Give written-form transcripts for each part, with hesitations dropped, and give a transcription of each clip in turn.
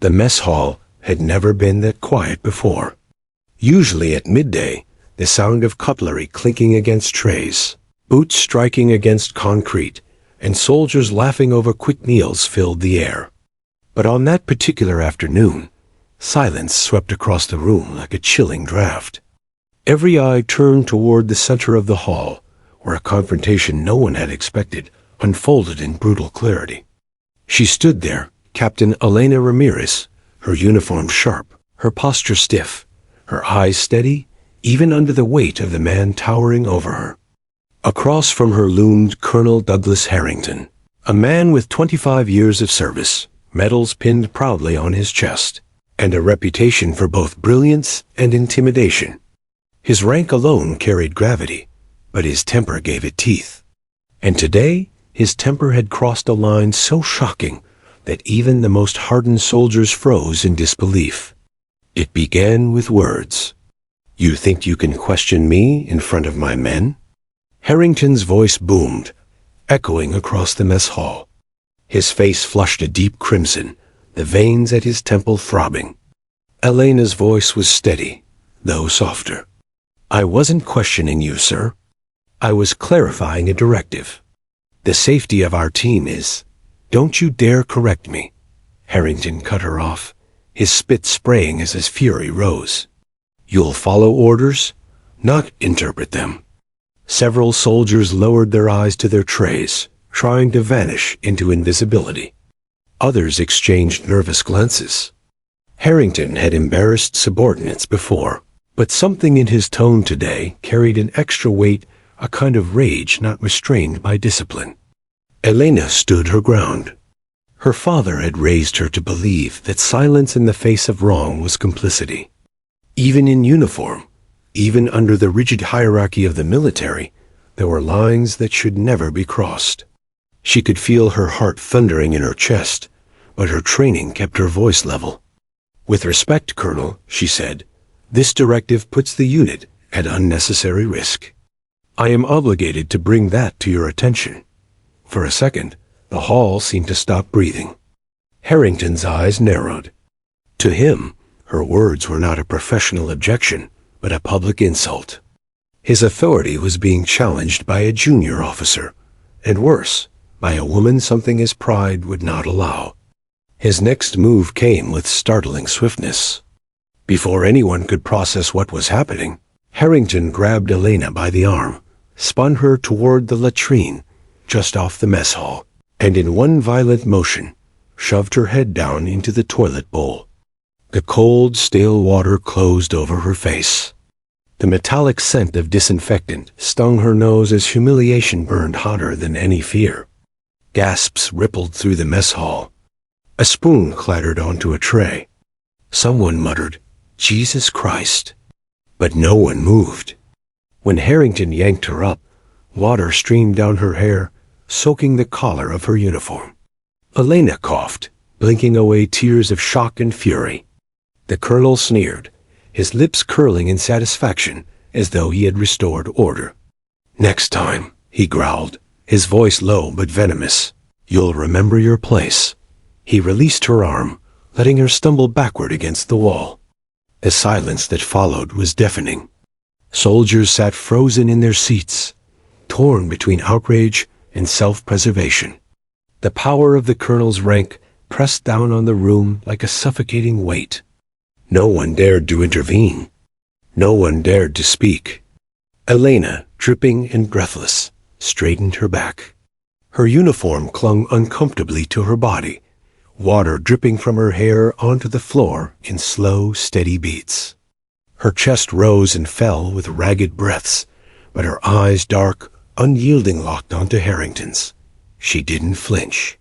The mess hall had never been that quiet before. Usually at midday, the sound of cutlery clinking against trays, boots striking against concrete, and soldiers laughing over quick meals filled the air. But on that particular afternoon, silence swept across the room like a chilling draft. Every eye turned toward the center of the hall, where a confrontation no one had expected unfolded in brutal clarity. She stood there, Captain Elena Ramirez, her uniform sharp, her posture stiff, her eyes steady, even under the weight of the man towering over her. Across from her loomed Colonel Douglas Harrington, a man with 25 years of service, medals pinned proudly on his chest, and a reputation for both brilliance and intimidation. His rank alone carried gravity, but his temper gave it teeth. And today, his temper had crossed a line so shocking that even the most hardened soldiers froze in disbelief. It began with words. "You think you can question me in front of my men?" Harrington's voice boomed, echoing across the mess hall. His face flushed a deep crimson, the veins at his temple throbbing. Elena's voice was steady, though softer. "I wasn't questioning you, sir. I was clarifying a directive. The safety of our team is... Don't you dare correct me." Harrington cut her off, his spit spraying as his fury rose. "You'll follow orders, not interpret them." Several soldiers lowered their eyes to their trays, trying to vanish into invisibility. Others exchanged nervous glances. Harrington had embarrassed subordinates before, but something in his tone today carried an extra weight, a kind of rage not restrained by discipline. Elena stood her ground. Her father had raised her to believe that silence in the face of wrong was complicity. Even in uniform, even under the rigid hierarchy of the military, there were lines that should never be crossed. She could feel her heart thundering in her chest, but her training kept her voice level. "With respect, Colonel," she said, "this directive puts the unit at unnecessary risk. I am obligated to bring that to your attention." For a second, the hall seemed to stop breathing. Harrington's eyes narrowed. To him, her words were not a professional objection, but a public insult. His authority was being challenged by a junior officer, and worse, by a woman something his pride would not allow. His next move came with startling swiftness. Before anyone could process what was happening, Harrington grabbed Elena by the arm, spun her toward the latrine just off the mess hall, and in one violent motion, shoved her head down into the toilet bowl. The cold, stale water closed over her face. The metallic scent of disinfectant stung her nose as humiliation burned hotter than any fear. Gasps rippled through the mess hall. A spoon clattered onto a tray. Someone muttered, "Jesus Christ!" But no one moved. When Harrington yanked her up, water streamed down her hair, soaking the collar of her uniform. Elena coughed, blinking away tears of shock and fury. The colonel sneered, his lips curling in satisfaction as though he had restored order. "Next time," he growled, his voice low but venomous, "you'll remember your place." He released her arm, letting her stumble backward against the wall. The silence that followed was deafening. Soldiers sat frozen in their seats, torn between outrage and self-preservation. The power of the colonel's rank pressed down on the room like a suffocating weight. No one dared to intervene. No one dared to speak. Elena, dripping and breathless, straightened her back. Her uniform clung uncomfortably to her body, water dripping from her hair onto the floor in slow, steady beats. Her chest rose and fell with ragged breaths, but her eyes, dark, unyielding, locked onto Harrington's. She didn't flinch.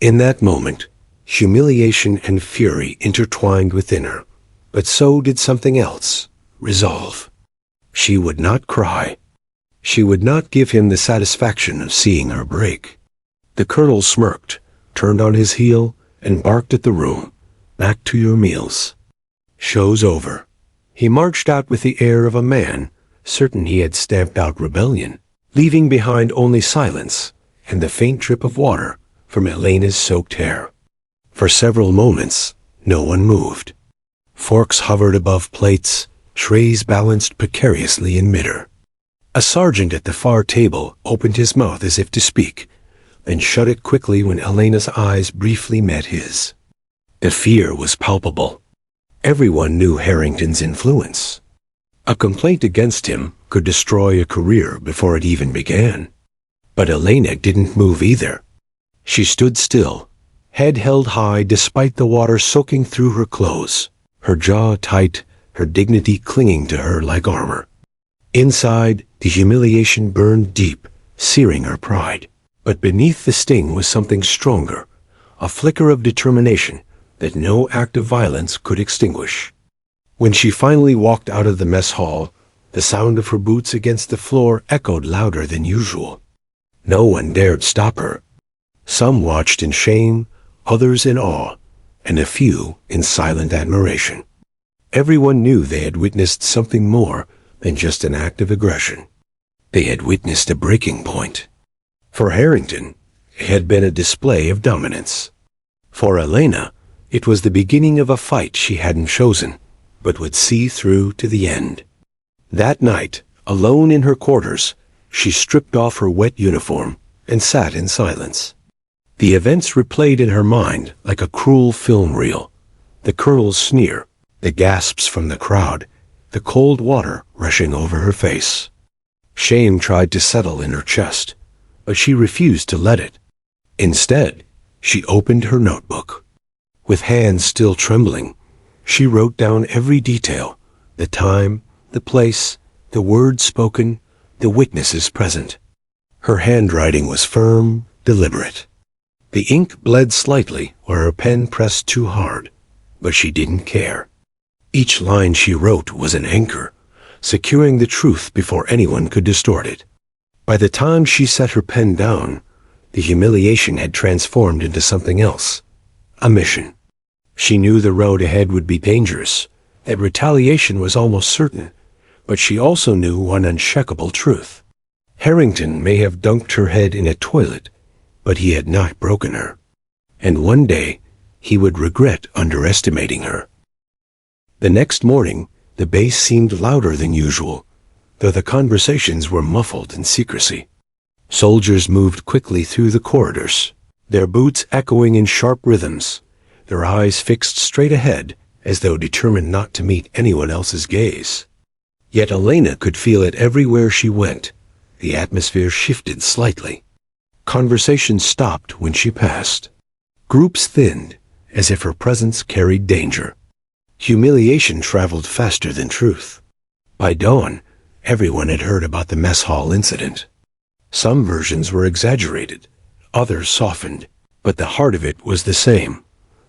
In that moment, humiliation and fury intertwined within her, but so did something else, resolve. She would not cry. She would not give him the satisfaction of seeing her break. The colonel smirked, turned on his heel, and barked at the room. "Back to your meals." "Show's over." He marched out with the air of a man, certain he had stamped out rebellion, leaving behind only silence and the faint drip of water from Elena's soaked hair. For several moments, No one moved. Forks hovered above plates, trays balanced precariously in midair. A sergeant at the far table opened his mouth as if to speak, then shut it quickly when Elena's eyes briefly met his. The fear was palpable. Everyone knew Harrington's influence. A complaint against him could destroy a career before it even began. But Elena didn't move either. She stood still, head held high despite the water soaking through her clothes, her jaw tight, her dignity clinging to her like armor. Inside, the humiliation burned deep, searing her pride. But beneath the sting was something stronger, a flicker of determination that no act of violence could extinguish. When she finally walked out of the mess hall, the sound of her boots against the floor echoed louder than usual. No one dared stop her. Some watched in shame, others in awe, and a few in silent admiration. Everyone knew they had witnessed something more than just an act of aggression. They had witnessed a breaking point. For Harrington, it had been a display of dominance. For Elena, it was the beginning of a fight she hadn't chosen, but would see through to the end. That night, alone in her quarters, she stripped off her wet uniform and sat in silence. The events replayed in her mind like a cruel film reel. The colonel's sneer, the gasps from the crowd, the cold water rushing over her face. Shame tried to settle in her chest, but she refused to let it. Instead, she opened her notebook. With hands still trembling, she wrote down every detail, the time, the place, the words spoken, the witnesses present. Her handwriting was firm, deliberate. The ink bled slightly where her pen pressed too hard, but she didn't care. Each line she wrote was an anchor, securing the truth before anyone could distort it. By the time she set her pen down, the humiliation had transformed into something else, a mission. She knew the road ahead would be dangerous, that retaliation was almost certain, but she also knew one unshakable truth. Harrington may have dunked her head in a toilet, but he had not broken her. And one day, he would regret underestimating her. The next morning, the bass seemed louder than usual, though the conversations were muffled in secrecy. Soldiers moved quickly through the corridors, their boots echoing in sharp rhythms, their eyes fixed straight ahead as though determined not to meet anyone else's gaze. Yet Elena could feel it everywhere she went. The atmosphere shifted slightly. Conversations stopped when she passed. Groups thinned, as if her presence carried danger. Humiliation traveled faster than truth. By dawn, everyone had heard about the mess hall incident. Some versions were exaggerated, others softened, but the heart of it was the same.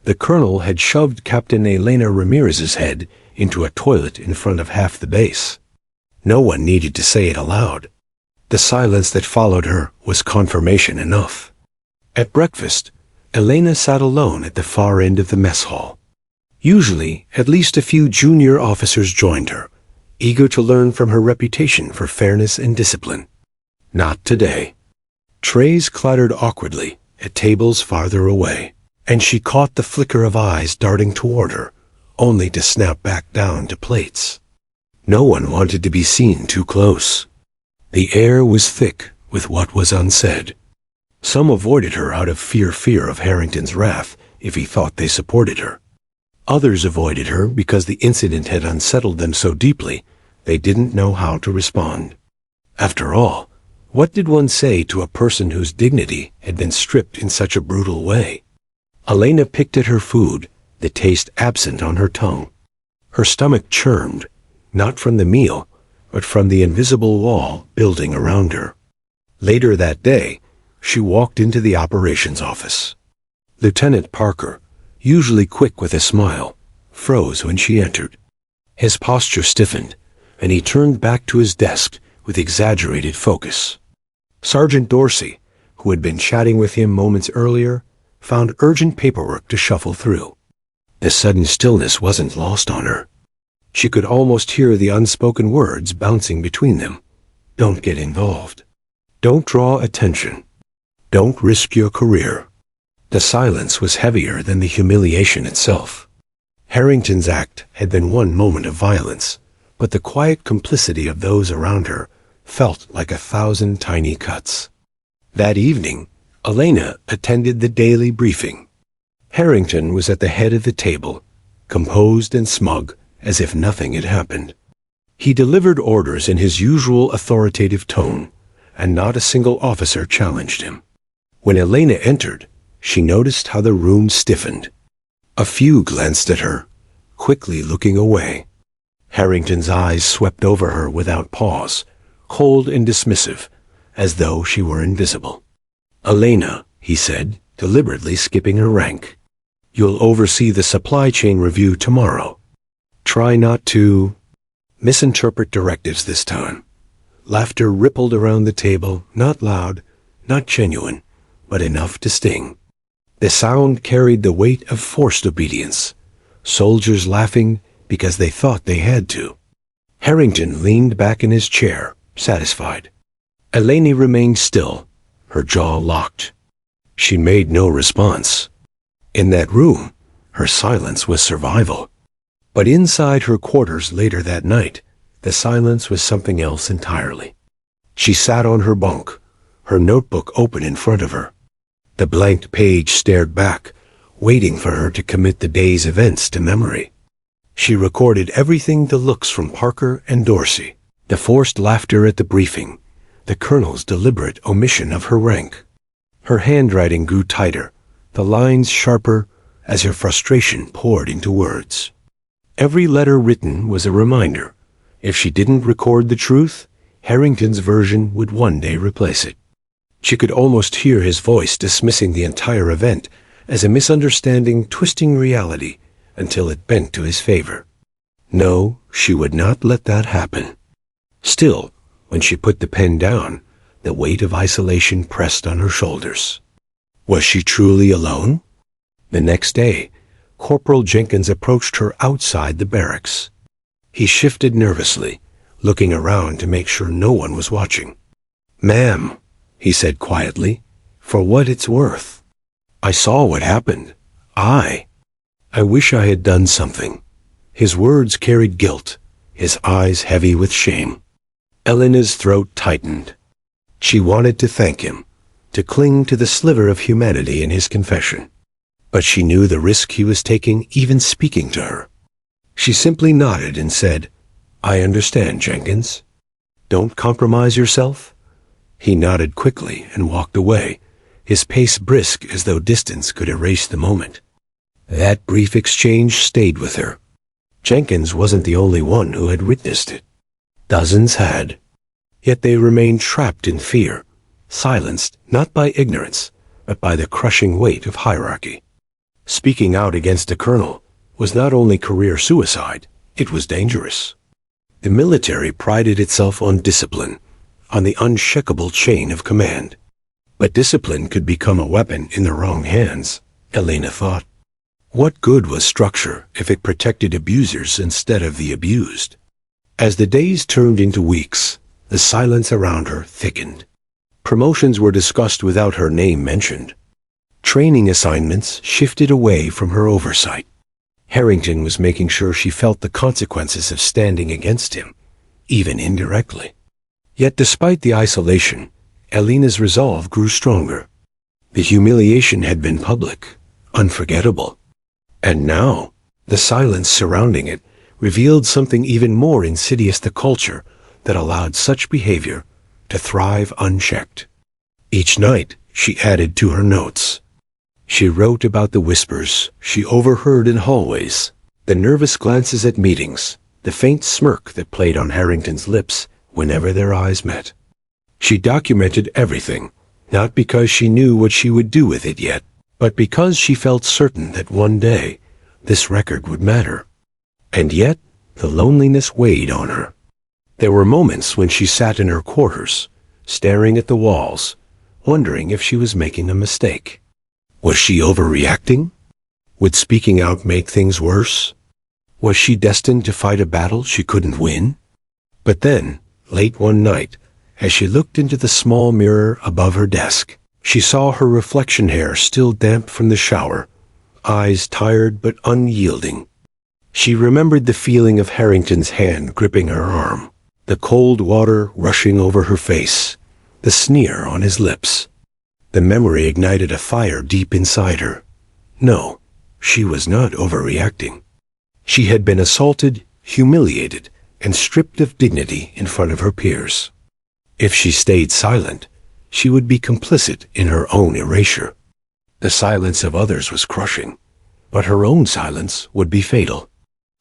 The colonel had shoved Captain Elena Ramirez's head into a toilet in front of half the base. No one needed to say it aloud. The silence that followed her was confirmation enough. At breakfast, Elena sat alone at the far end of the mess hall. Usually, at least a few junior officers joined her, eager to learn from her reputation for fairness and discipline. Not today. Trays clattered awkwardly at tables farther away, and she caught the flicker of eyes darting toward her, only to snap back down to plates. No one wanted to be seen too close. The air was thick with what was unsaid. Some avoided her out of fear of Harrington's wrath if he thought they supported her. Others avoided her because the incident had unsettled them so deeply they didn't know how to respond. After all, what did one say to a person whose dignity had been stripped in such a brutal way? Elena picked at her food, the taste absent on her tongue. Her stomach churned, not from the meal, but from the invisible wall building around her. Later that day, she walked into the operations office. Lieutenant Parker, usually quick with a smile, froze when she entered. His posture stiffened, and he turned back to his desk with exaggerated focus. Sergeant Dorsey, who had been chatting with him moments earlier, found urgent paperwork to shuffle through. The sudden stillness wasn't lost on her. She could almost hear the unspoken words bouncing between them. Don't get involved. Don't draw attention. Don't risk your career. The silence was heavier than the humiliation itself. Harrington's act had been one moment of violence, but the quiet complicity of those around her felt like 1,000 tiny cuts. That evening, Elena attended the daily briefing. Harrington was at the head of the table, composed and smug, as if nothing had happened. He delivered orders in his usual authoritative tone, and not a single officer challenged him. When Elena entered, she noticed how the room stiffened. A few glanced at her, quickly looking away. Harrington's eyes swept over her without pause, cold and dismissive, as though she were invisible. "Elena," he said, deliberately skipping her rank. "You'll oversee the supply chain review tomorrow. Try not to misinterpret directives this time." Laughter rippled around the table, not loud, not genuine, but enough to sting. The sound carried the weight of forced obedience, soldiers laughing because they thought they had to. Harrington leaned back in his chair, satisfied. Eleni remained still, her jaw locked. She made no response. In that room, her silence was survival. But inside her quarters later that night, the silence was something else entirely. She sat on her bunk, her notebook open in front of her. The blank page stared back, waiting for her to commit the day's events to memory. She recorded everything: the looks from Parker and Dorsey, the forced laughter at the briefing, the colonel's deliberate omission of her rank. Her handwriting grew tighter, the lines sharper as her frustration poured into words. Every letter written was a reminder. If she didn't record the truth, Harrington's version would one day replace it. She could almost hear his voice dismissing the entire event as a misunderstanding twisting reality until it bent to his favor. No, she would not let that happen. Still, when she put the pen down, the weight of isolation pressed on her shoulders. Was she truly alone? The next day, Corporal Jenkins approached her outside the barracks. He shifted nervously, looking around to make sure no one was watching. "Ma'am," he said quietly, "for what it's worth, I saw what happened. I wish I had done something." His words carried guilt, his eyes heavy with shame. Elena's throat tightened. She wanted to thank him, to cling to the sliver of humanity in his confession. But she knew the risk he was taking even speaking to her. She simply nodded and said, "I understand, Jenkins. Don't compromise yourself." He nodded quickly and walked away, his pace brisk as though distance could erase the moment. That brief exchange stayed with her. Jenkins wasn't the only one who had witnessed it. Dozens had. Yet they remained trapped in fear, silenced not by ignorance, but by the crushing weight of hierarchy. Speaking out against a colonel was not only career suicide, it was dangerous. The military prided itself on discipline, on the unshakable chain of command. But discipline could become a weapon in the wrong hands, Elena thought. What good was structure if it protected abusers instead of the abused? As the days turned into weeks, the silence around her thickened. Promotions were discussed without her name mentioned. Training assignments shifted away from her oversight. Harrington was making sure she felt the consequences of standing against him, even indirectly. Yet despite the isolation, Elena's resolve grew stronger. The humiliation had been public, unforgettable. And now, the silence surrounding it revealed something even more insidious: the culture that allowed such behavior to thrive unchecked. Each night, she added to her notes. She wrote about the whispers she overheard in hallways, the nervous glances at meetings, the faint smirk that played on Harrington's lips whenever their eyes met. She documented everything, not because she knew what she would do with it yet, but because she felt certain that one day this record would matter. And yet, the loneliness weighed on her. There were moments when she sat in her quarters, staring at the walls, wondering if she was making a mistake. Was she overreacting? Would speaking out make things worse? Was she destined to fight a battle she couldn't win? But then, late one night, as she looked into the small mirror above her desk, she saw her reflection, hair still damp from the shower, eyes tired but unyielding. She remembered the feeling of Harrington's hand gripping her arm, the cold water rushing over her face, the sneer on his lips. The memory ignited a fire deep inside her. No, she was not overreacting. She had been assaulted, humiliated, and stripped of dignity in front of her peers. If she stayed silent, she would be complicit in her own erasure. The silence of others was crushing, but her own silence would be fatal.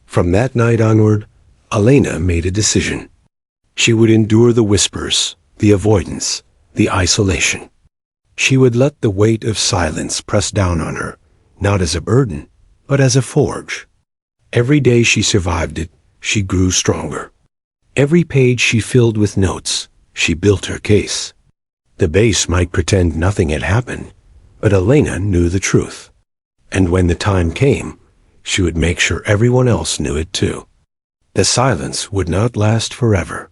From that night onward, Elena made a decision. She would endure the whispers, the avoidance, the isolation. She would let the weight of silence press down on her, not as a burden, but as a forge. Every day she survived it, she grew stronger. Every page she filled with notes, she built her case. The base might pretend nothing had happened, but Elena knew the truth. And when the time came, she would make sure everyone else knew it too. The silence would not last forever.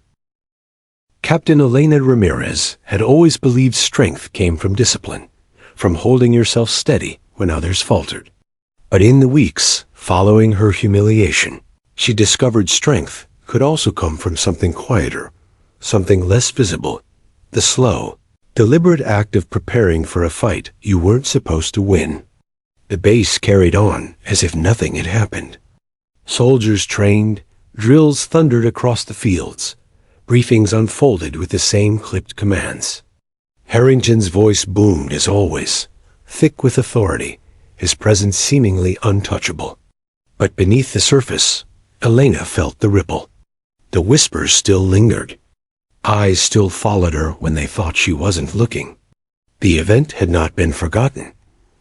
Captain Elena Ramirez had always believed strength came from discipline, from holding yourself steady when others faltered. But in the weeks following her humiliation, she discovered strength could also come from something quieter, something less visible, the slow, deliberate act of preparing for a fight you weren't supposed to win. The base carried on as if nothing had happened. Soldiers trained, drills thundered across the fields, briefings unfolded with the same clipped commands. Harrington's voice boomed as always, thick with authority, his presence seemingly untouchable. But beneath the surface, Elena felt the ripple. The whispers still lingered. Eyes still followed her when they thought she wasn't looking. The event had not been forgotten.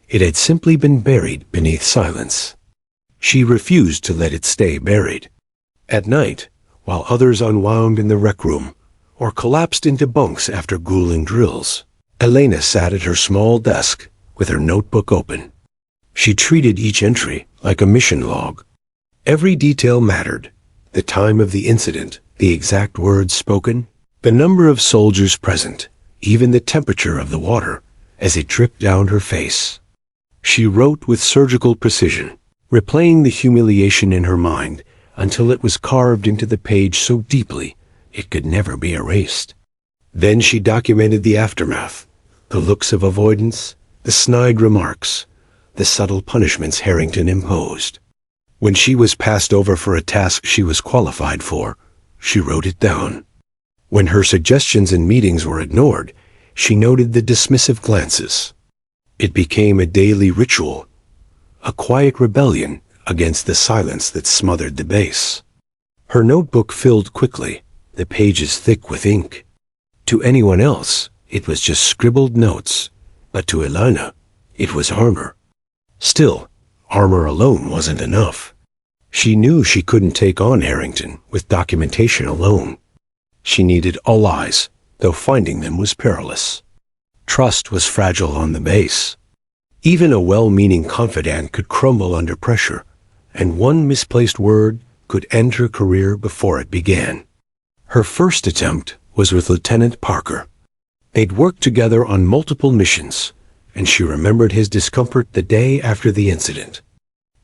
It had simply been buried beneath silence. She refused to let it stay buried. At night, while others unwound in the rec room or collapsed into bunks after grueling drills, Elena sat at her small desk with her notebook open. She treated each entry like a mission log. Every detail mattered: the time of the incident, the exact words spoken, the number of soldiers present, even the temperature of the water as it dripped down her face. She wrote with surgical precision, replaying the humiliation in her mind until it was carved into the page so deeply it could never be erased. Then she documented the aftermath, the looks of avoidance, the snide remarks, the subtle punishments Harrington imposed. When she was passed over for a task she was qualified for, she wrote it down. When her suggestions in meetings were ignored, she noted the dismissive glances. It became a daily ritual, a quiet rebellion against the silence that smothered the base. Her notebook filled quickly, the pages thick with ink. To anyone else, it was just scribbled notes, but to Elena, it was armor. Still, armor alone wasn't enough. She knew she couldn't take on Harrington with documentation alone. She needed allies, though finding them was perilous. Trust was fragile on the base. Even a well-meaning confidant could crumble under pressure, and one misplaced word could end her career before it began. Her first attempt was with Lieutenant Parker. They'd worked together on multiple missions, and she remembered his discomfort the day after the incident.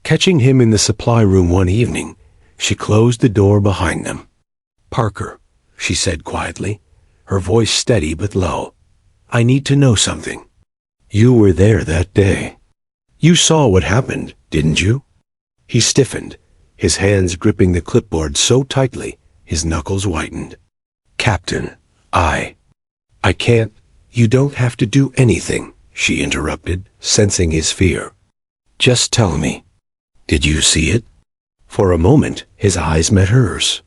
Catching him in the supply room one evening, she closed the door behind them. "Parker," she said quietly, her voice steady but low, "I need to know something. You were there that day. You saw what happened, didn't you?" He stiffened, his hands gripping the clipboard so tightly his knuckles whitened. "Captain, I can't." "You don't have to do anything," she interrupted, sensing his fear. "Just tell me. Did you see it?" For a moment, his eyes met hers.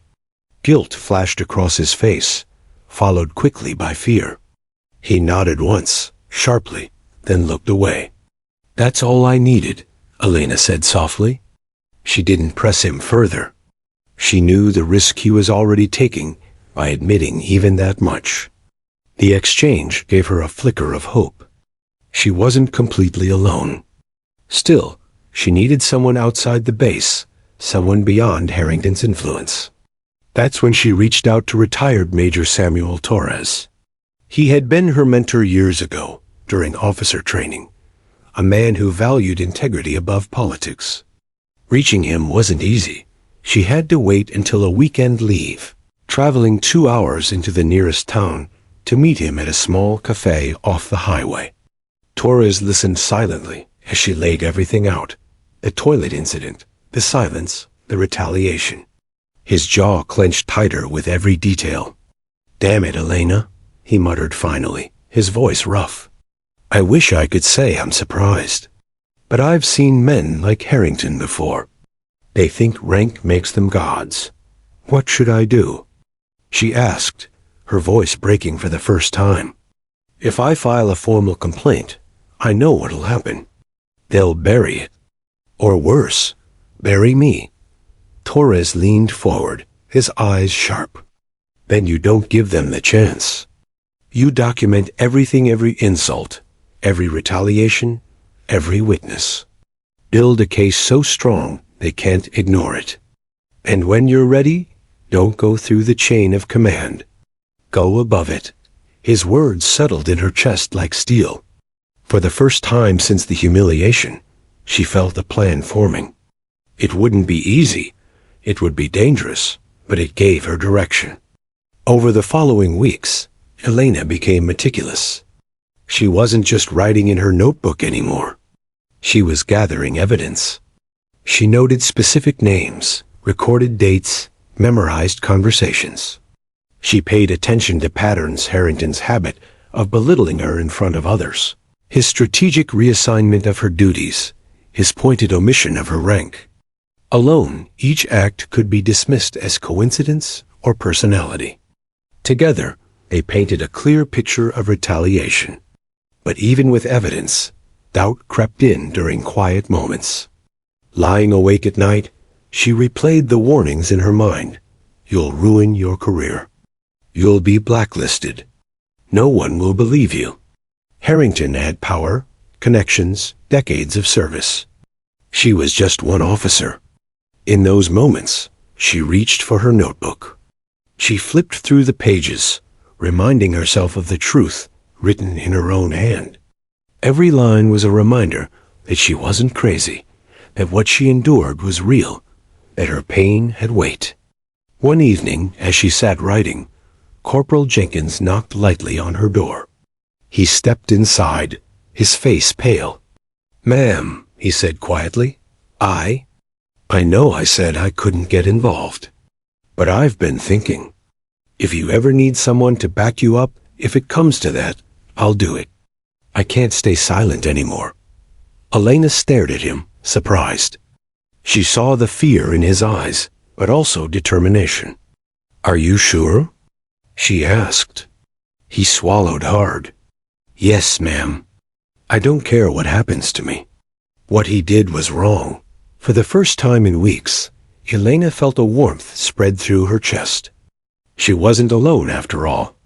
Guilt flashed across his face, followed quickly by fear. He nodded once, sharply, then looked away. "That's all I needed," Elena said softly. She didn't press him further. She knew the risk he was already taking by admitting even that much. The exchange gave her a flicker of hope. She wasn't completely alone. Still, she needed someone outside the base, someone beyond Harrington's influence. That's when she reached out to retired Major Samuel Torres. He had been her mentor years ago, during officer training, a man who valued integrity above politics. Reaching him wasn't easy. She had to wait until a weekend leave, traveling 2 hours into the nearest town to meet him at a small cafe off the highway. Torres listened silently as she laid everything out. The toilet incident, the silence, the retaliation. His jaw clenched tighter with every detail. "Damn it, Elena," he muttered finally, his voice rough. "I wish I could say I'm surprised. But I've seen men like Harrington before. They think rank makes them gods. What should I do?" She asked, her voice breaking for the first time. "If I file a formal complaint, I know what'll happen. They'll bury it. Or worse, bury me." Torres leaned forward, his eyes sharp. "Then you don't give them the chance. You document everything, every insult, every retaliation, every witness. Build a case so strong they can't ignore it. And when you're ready, don't go through the chain of command. Go above it." His words settled in her chest like steel. For the first time since the humiliation, she felt a plan forming. It wouldn't be easy, it would be dangerous, but it gave her direction. Over the following weeks, Elena became meticulous. She wasn't just writing in her notebook anymore. She was gathering evidence. She noted specific names, recorded dates, memorized conversations. She paid attention to patterns: Harrington's habit of belittling her in front of others, his strategic reassignment of her duties, his pointed omission of her rank. Alone, each act could be dismissed as coincidence or personality. Together, they painted a clear picture of retaliation. But even with evidence, doubt crept in during quiet moments. Lying awake at night, she replayed the warnings in her mind. "You'll ruin your career. You'll be blacklisted. No one will believe you." Harrington had power, connections, decades of service. She was just one officer. In those moments, she reached for her notebook. She flipped through the pages, reminding herself of the truth written in her own hand. Every line was a reminder that she wasn't crazy, that what she endured was real, that her pain had weight. One evening, as she sat writing, Corporal Jenkins knocked lightly on her door. He stepped inside, his face pale. "Ma'am," he said quietly, I know I said I couldn't get involved. But I've been thinking. If you ever need someone to back you up, if it comes to that, I'll do it. I can't stay silent anymore." Elena stared at him, surprised. She saw the fear in his eyes, but also determination. "Are you sure?" she asked. He swallowed hard. "Yes, ma'am. I don't care what happens to me. What he did was wrong." For the first time in weeks, Elena felt a warmth spread through her chest. She wasn't alone after all.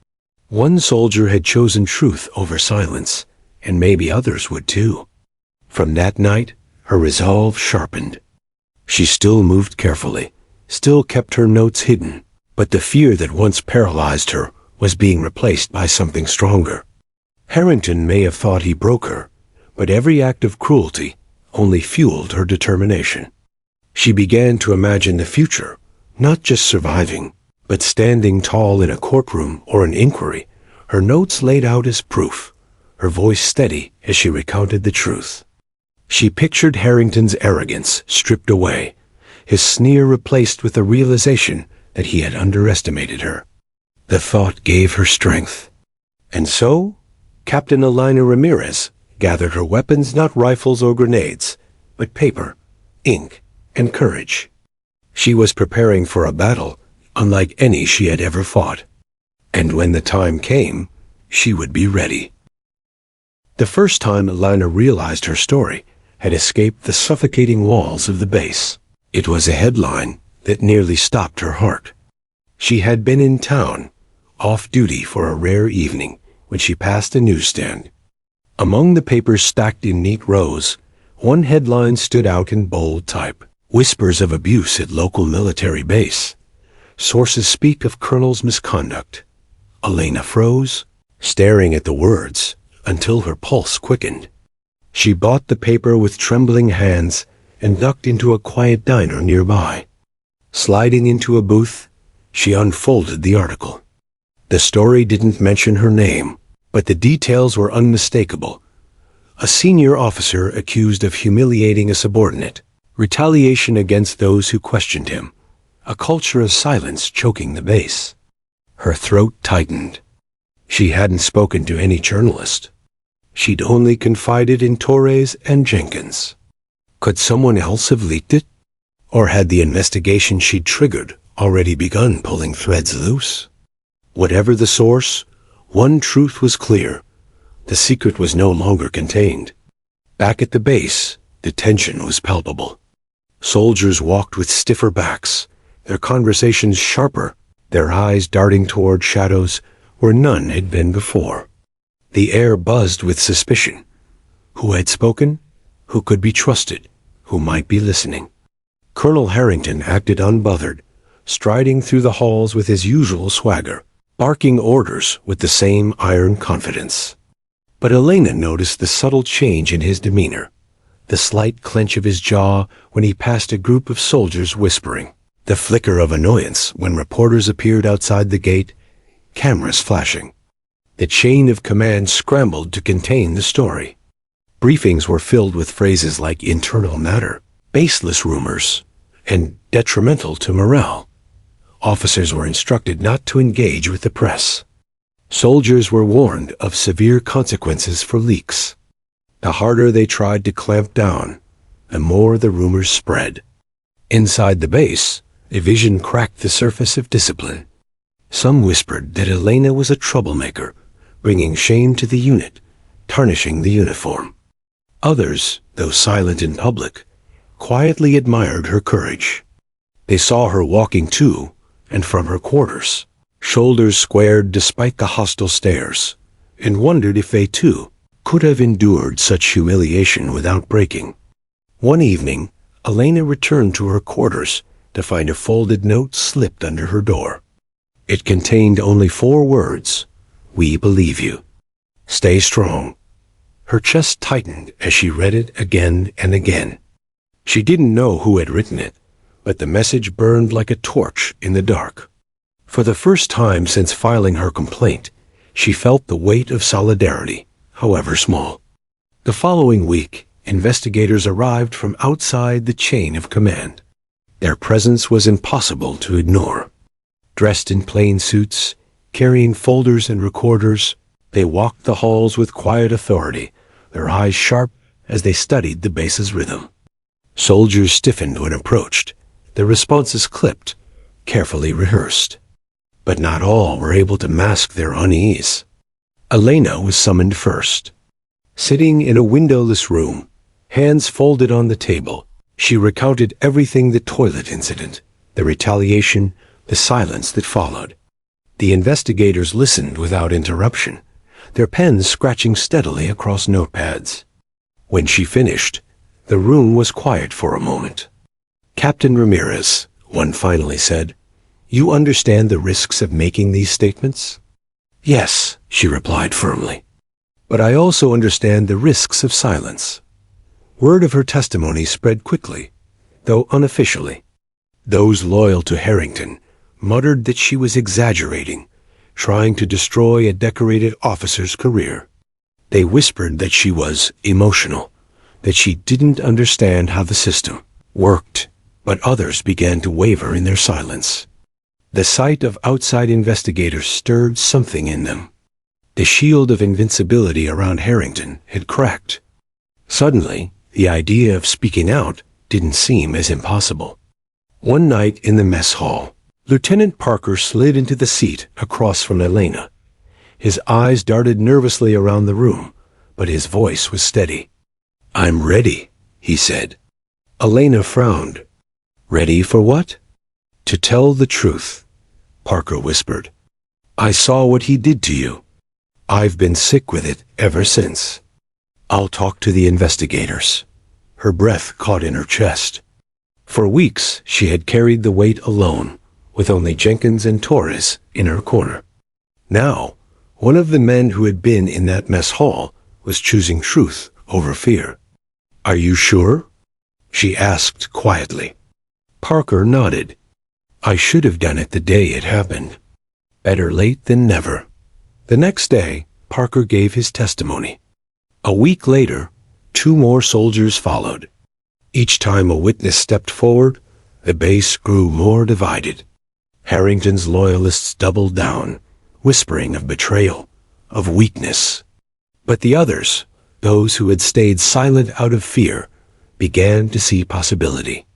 One soldier had chosen truth over silence, and maybe others would too. From that night, her resolve sharpened. She still moved carefully, still kept her notes hidden, but the fear that once paralyzed her was being replaced by something stronger. Harrington may have thought he broke her, but every act of cruelty only fueled her determination. She began to imagine the future, not just surviving, but standing tall in a courtroom or an inquiry, her notes laid out as proof, her voice steady as she recounted the truth. She pictured Harrington's arrogance stripped away, his sneer replaced with the realization that he had underestimated her. The thought gave her strength. And so, Captain Elena Ramirez gathered her weapons, not rifles or grenades, but paper, ink, and courage. She was preparing for a battle unlike any she had ever fought. And when the time came, she would be ready. The first time Elena realized her story had escaped the suffocating walls of the base. It was a headline that nearly stopped her heart. She had been in town, off duty for a rare evening, when she passed a newsstand. Among the papers stacked in neat rows, one headline stood out in bold type: "Whispers of abuse at local military base. Sources speak of colonel's misconduct." Elena froze, staring at the words until her pulse quickened. She bought the paper with trembling hands and ducked into a quiet diner nearby. Sliding into a booth, she unfolded the article. The story didn't mention her name, but the details were unmistakable. A senior officer accused of humiliating a subordinate, retaliation against those who questioned him, a culture of silence choking the base. Her throat tightened. She hadn't spoken to any journalist. She'd only confided in Torres and Jenkins. Could someone else have leaked it? Or had the investigation she'd triggered already begun pulling threads loose? Whatever the source, one truth was clear. The secret was no longer contained. Back at the base, the tension was palpable. Soldiers walked with stiffer backs, their conversations sharper, their eyes darting toward shadows where none had been before. The air buzzed with suspicion. Who had spoken? Who could be trusted? Who might be listening? Colonel Harrington acted unbothered, striding through the halls with his usual swagger, barking orders with the same iron confidence. But Elena noticed the subtle change in his demeanor, the slight clench of his jaw when he passed a group of soldiers whispering, the flicker of annoyance when reporters appeared outside the gate, cameras flashing. The chain of command scrambled to contain the story. Briefings were filled with phrases like internal matter, baseless rumors, and detrimental to morale. Officers were instructed not to engage with the press. Soldiers were warned of severe consequences for leaks. The harder they tried to clamp down, the more the rumors spread. Inside the base, a vision cracked the surface of discipline. Some whispered that Elena was a troublemaker, bringing shame to the unit, tarnishing the uniform. Others, though silent in public, quietly admired her courage. They saw her walking to and from her quarters, shoulders squared despite the hostile stares, and wondered if they too could have endured such humiliation without breaking. One evening, Elena returned to her quarters to find a folded note slipped under her door. It contained only 4 words: "We believe you. Stay strong." Her chest tightened as she read it again and again. She didn't know who had written it, but the message burned like a torch in the dark. For the first time since filing her complaint, she felt the weight of solidarity, however small. The following week, investigators arrived from outside the chain of command. Their presence was impossible to ignore. Dressed in plain suits, carrying folders and recorders, they walked the halls with quiet authority, their eyes sharp as they studied the base's rhythm. Soldiers stiffened when approached, their responses clipped, carefully rehearsed. But not all were able to mask their unease. Elena was summoned first. Sitting in a windowless room, hands folded on the table, she recounted everything: the toilet incident, the retaliation, the silence that followed. The investigators listened without interruption, their pens scratching steadily across notepads. When she finished, the room was quiet for a moment. "Captain Ramirez," one finally said, "you understand the risks of making these statements?" "Yes," she replied firmly. "But I also understand the risks of silence." Word of her testimony spread quickly, though unofficially. Those loyal to Harrington muttered that she was exaggerating, trying to destroy a decorated officer's career. They whispered that she was emotional, that she didn't understand how the system worked, but others began to waver in their silence. The sight of outside investigators stirred something in them. The shield of invincibility around Harrington had cracked. Suddenly, the idea of speaking out didn't seem as impossible. One night in the mess hall, Lieutenant Parker slid into the seat across from Elena. His eyes darted nervously around the room, but his voice was steady. "I'm ready," he said. Elena frowned. "Ready for what?" "To tell the truth," Parker whispered. "I saw what he did to you. I've been sick with it ever since. I'll talk to the investigators." Her breath caught in her chest. For weeks, she had carried the weight alone, with only Jenkins and Torres in her corner. Now, one of the men who had been in that mess hall was choosing truth over fear. "Are you sure?" she asked quietly. Parker nodded. I should have done it the day it happened. Better late than never. The next day, Parker gave his testimony. A week later, 2 more soldiers followed. Each time a witness stepped forward, the base grew more divided. Harrington's loyalists doubled down, whispering of betrayal, of weakness. But the others, those who had stayed silent out of fear, began to see possibility.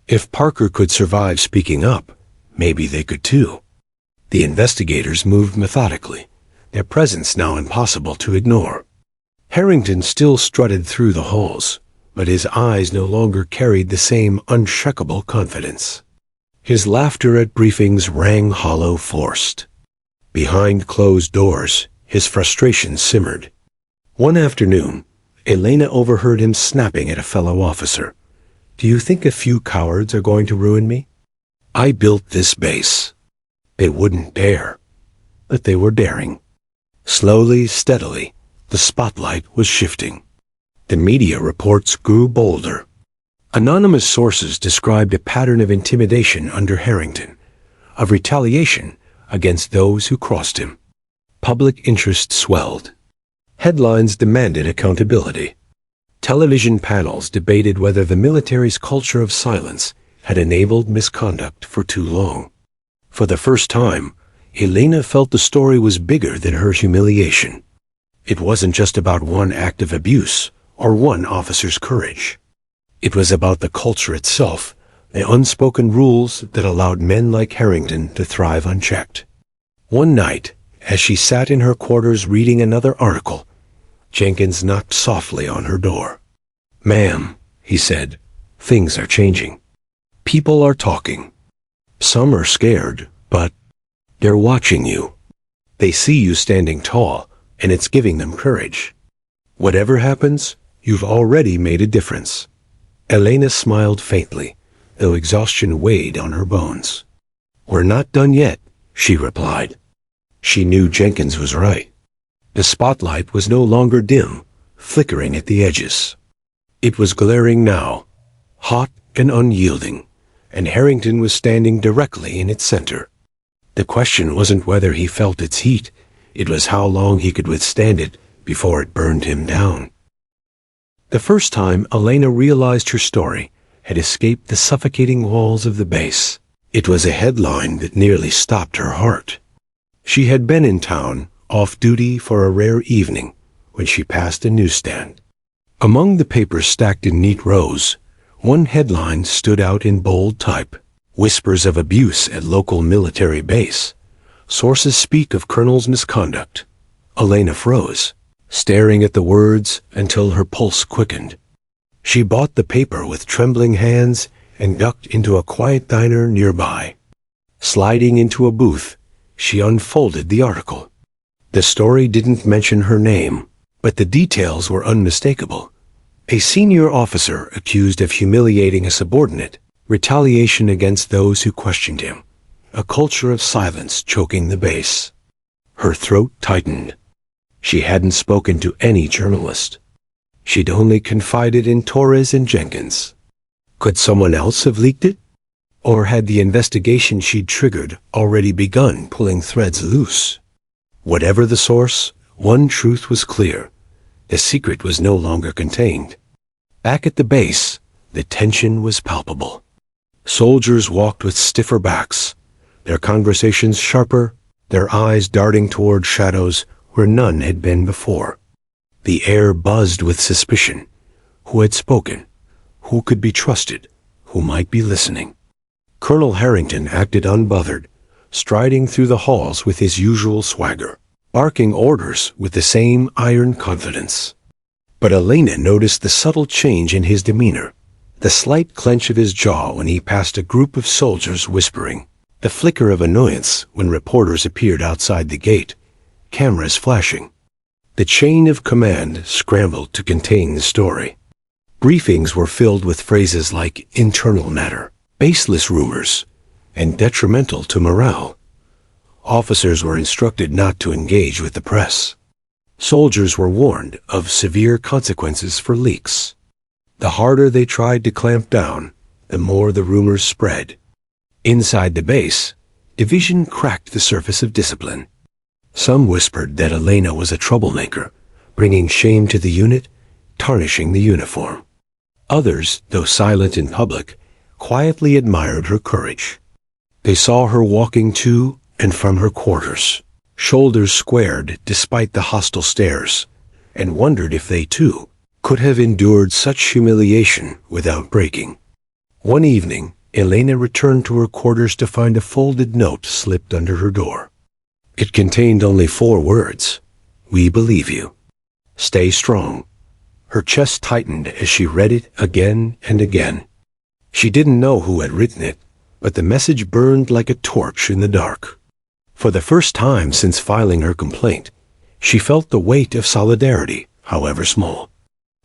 If Parker could survive speaking up, maybe they could too. The investigators moved methodically, their presence now impossible to ignore. Harrington still strutted through the halls, but his eyes no longer carried the same unshakable confidence. His laughter at briefings rang hollow, forced. Behind closed doors, his frustration simmered. One afternoon, Elena overheard him snapping at a fellow officer. "Do you think a few cowards are going to ruin me? I built this base. They wouldn't dare." But they were daring. Slowly, steadily, the spotlight was shifting. The media reports grew bolder. Anonymous sources described a pattern of intimidation under Harrington, of retaliation against those who crossed him. Public interest swelled. Headlines demanded accountability. Television panels debated whether the military's culture of silence had enabled misconduct for too long. For the first time, Elena felt the story was bigger than her humiliation. It wasn't just about one act of abuse or one officer's courage. It was about the culture itself, the unspoken rules that allowed men like Harrington to thrive unchecked. One night, as she sat in her quarters reading another article, Jenkins knocked softly on her door. "Ma'am," he said, "things are changing. People are talking. Some are scared, but they're watching you. They see you standing tall, and it's giving them courage. Whatever happens, you've already made a difference." Elena smiled faintly, though exhaustion weighed on her bones. "We're not done yet," she replied. She knew Jenkins was right. The spotlight was no longer dim, flickering at the edges. It was glaring now, hot and unyielding, and Harrington was standing directly in its center. The question wasn't whether he felt its heat, it was how long he could withstand it before it burned him down. The first time Elena realized her story had escaped the suffocating walls of the base, it was a headline that nearly stopped her heart. She had been in town, off duty for a rare evening, when she passed a newsstand. Among the papers stacked in neat rows, one headline stood out in bold type: "Whispers of abuse at local military base. Sources speak of colonel's misconduct." Elena froze, staring at the words until her pulse quickened. She bought the paper with trembling hands and ducked into a quiet diner nearby. Sliding into a booth, she unfolded the article. The story didn't mention her name, but the details were unmistakable. A senior officer accused of humiliating a subordinate, retaliation against those who questioned him, a culture of silence choking the base. Her throat tightened. She hadn't spoken to any journalist. She'd only confided in Torres and Jenkins. Could someone else have leaked it? Or had the investigation she'd triggered already begun pulling threads loose? Whatever the source, one truth was clear. The secret was no longer contained. Back at the base, the tension was palpable. Soldiers walked with stiffer backs, their conversations sharper, their eyes darting toward shadows where none had been before. The air buzzed with suspicion. Who had spoken? Who could be trusted? Who might be listening? Colonel Harrington acted unbothered, striding through the halls with his usual swagger, barking orders with the same iron confidence. But Elena noticed the subtle change in his demeanor, the slight clench of his jaw when he passed a group of soldiers whispering, the flicker of annoyance when reporters appeared outside the gate, cameras flashing. The chain of command scrambled to contain the story. Briefings were filled with phrases like internal matter, baseless rumors, and detrimental to morale. Officers were instructed not to engage with the press. Soldiers were warned of severe consequences for leaks. The harder they tried to clamp down, the more the rumors spread. Inside the base, division cracked the surface of discipline. Some whispered that Elena was a troublemaker, bringing shame to the unit, tarnishing the uniform. Others, though silent in public, quietly admired her courage. They saw her walking to and from her quarters, shoulders squared despite the hostile stares, and wondered if they, too, could have endured such humiliation without breaking. One evening, Elena returned to her quarters to find a folded note slipped under her door. It contained only 4 words: "We believe you. Stay strong." Her chest tightened as she read it again and again. She didn't know who had written it, but the message burned like a torch in the dark. For the first time since filing her complaint, she felt the weight of solidarity, however small.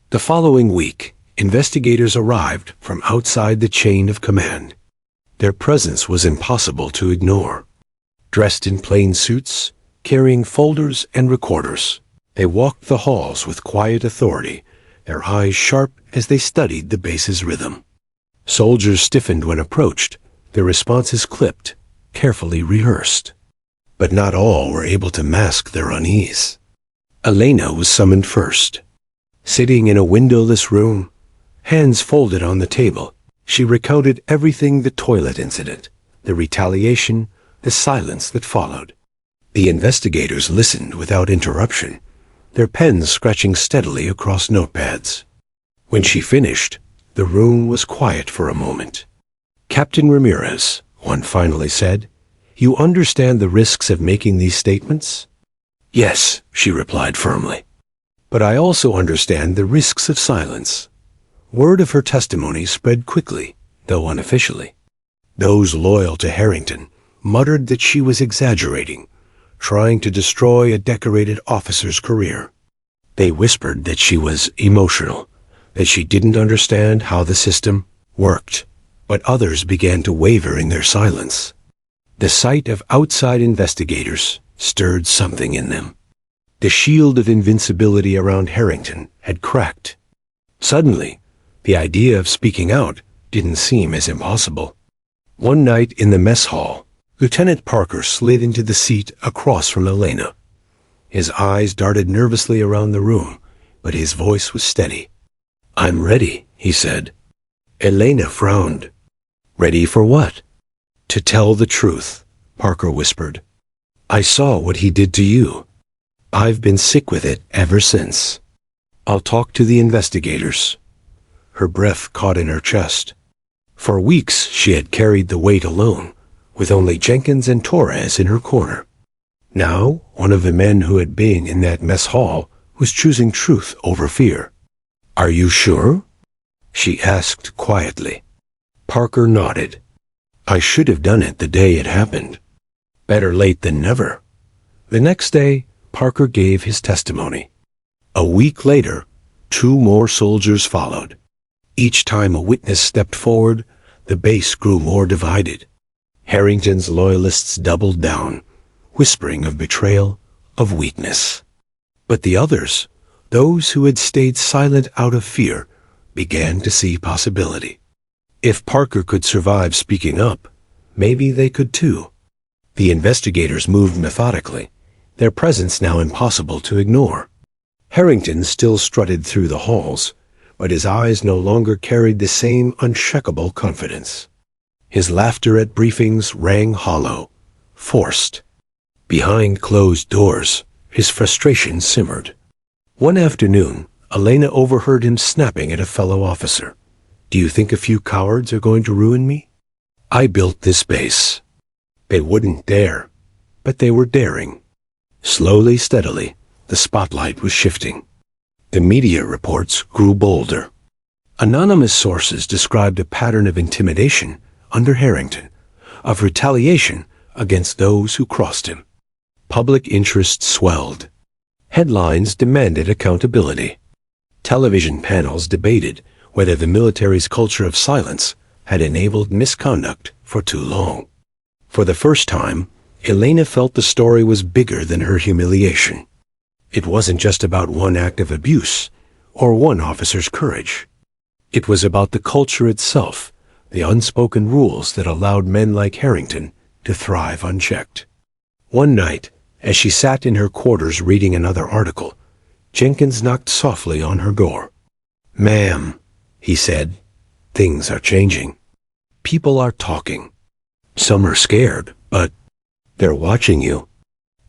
The following week, investigators arrived from outside the chain of command. Their presence was impossible to ignore. Dressed in plain suits, carrying folders and recorders, they walked the halls with quiet authority, their eyes sharp as they studied the base's rhythm. Soldiers stiffened when approached, their responses clipped, carefully rehearsed. But not all were able to mask their unease. Elena was summoned first. Sitting in a windowless room, hands folded on the table, she recounted everything: the toilet incident, the retaliation, the silence that followed. The investigators listened without interruption, their pens scratching steadily across notepads. When she finished, the room was quiet for a moment. "Captain Ramirez," one finally said, "you understand the risks of making these statements?" "Yes," she replied firmly. "But I also understand the risks of silence." Word of her testimony spread quickly, though unofficially. Those loyal to Harrington muttered that she was exaggerating, trying to destroy a decorated officer's career. They whispered that she was emotional, that she didn't understand how the system worked, but others began to waver in their silence. The sight of outside investigators stirred something in them. The shield of invincibility around Harrington had cracked. Suddenly, the idea of speaking out didn't seem as impossible. One night in the mess hall, Lieutenant Parker slid into the seat across from Elena. His eyes darted nervously around the room, but his voice was steady. "I'm ready," he said. Elena frowned. "Ready for what?" "To tell the truth," Parker whispered. "I saw what he did to you. I've been sick with it ever since. I'll talk to the investigators." Her breath caught in her chest. For weeks she had carried the weight alone, with only Jenkins and Torres in her corner. Now, one of the men who had been in that mess hall was choosing truth over fear. "Are you sure?" she asked quietly. Parker nodded. "I should have done it the day it happened. Better late than never." The next day, Parker gave his testimony. A week later, 2 more soldiers followed. Each time a witness stepped forward, the base grew more divided. Harrington's loyalists doubled down, whispering of betrayal, of weakness. But the others, those who had stayed silent out of fear, began to see possibility. If Parker could survive speaking up, maybe they could too. The investigators moved methodically, their presence now impossible to ignore. Harrington still strutted through the halls, but his eyes no longer carried the same unshakable confidence. His laughter at briefings rang hollow, forced. Behind closed doors, his frustration simmered. One afternoon, Elena overheard him snapping at a fellow officer. "Do you think a few cowards are going to ruin me? I built this base." They wouldn't dare, but they were daring. Slowly, steadily, the spotlight was shifting. The media reports grew bolder. Anonymous sources described a pattern of intimidation under Harrington, of retaliation against those who crossed him. Public interest swelled. Headlines demanded accountability. Television panels debated whether the military's culture of silence had enabled misconduct for too long. For the first time, Elena felt the story was bigger than her humiliation. It wasn't just about one act of abuse or one officer's courage. It was about the culture itself the unspoken rules that allowed men like Harrington to thrive unchecked. One night, as she sat in her quarters reading another article, Jenkins knocked softly on her door. "Ma'am," he said, "things are changing. People are talking. Some are scared, but they're watching you.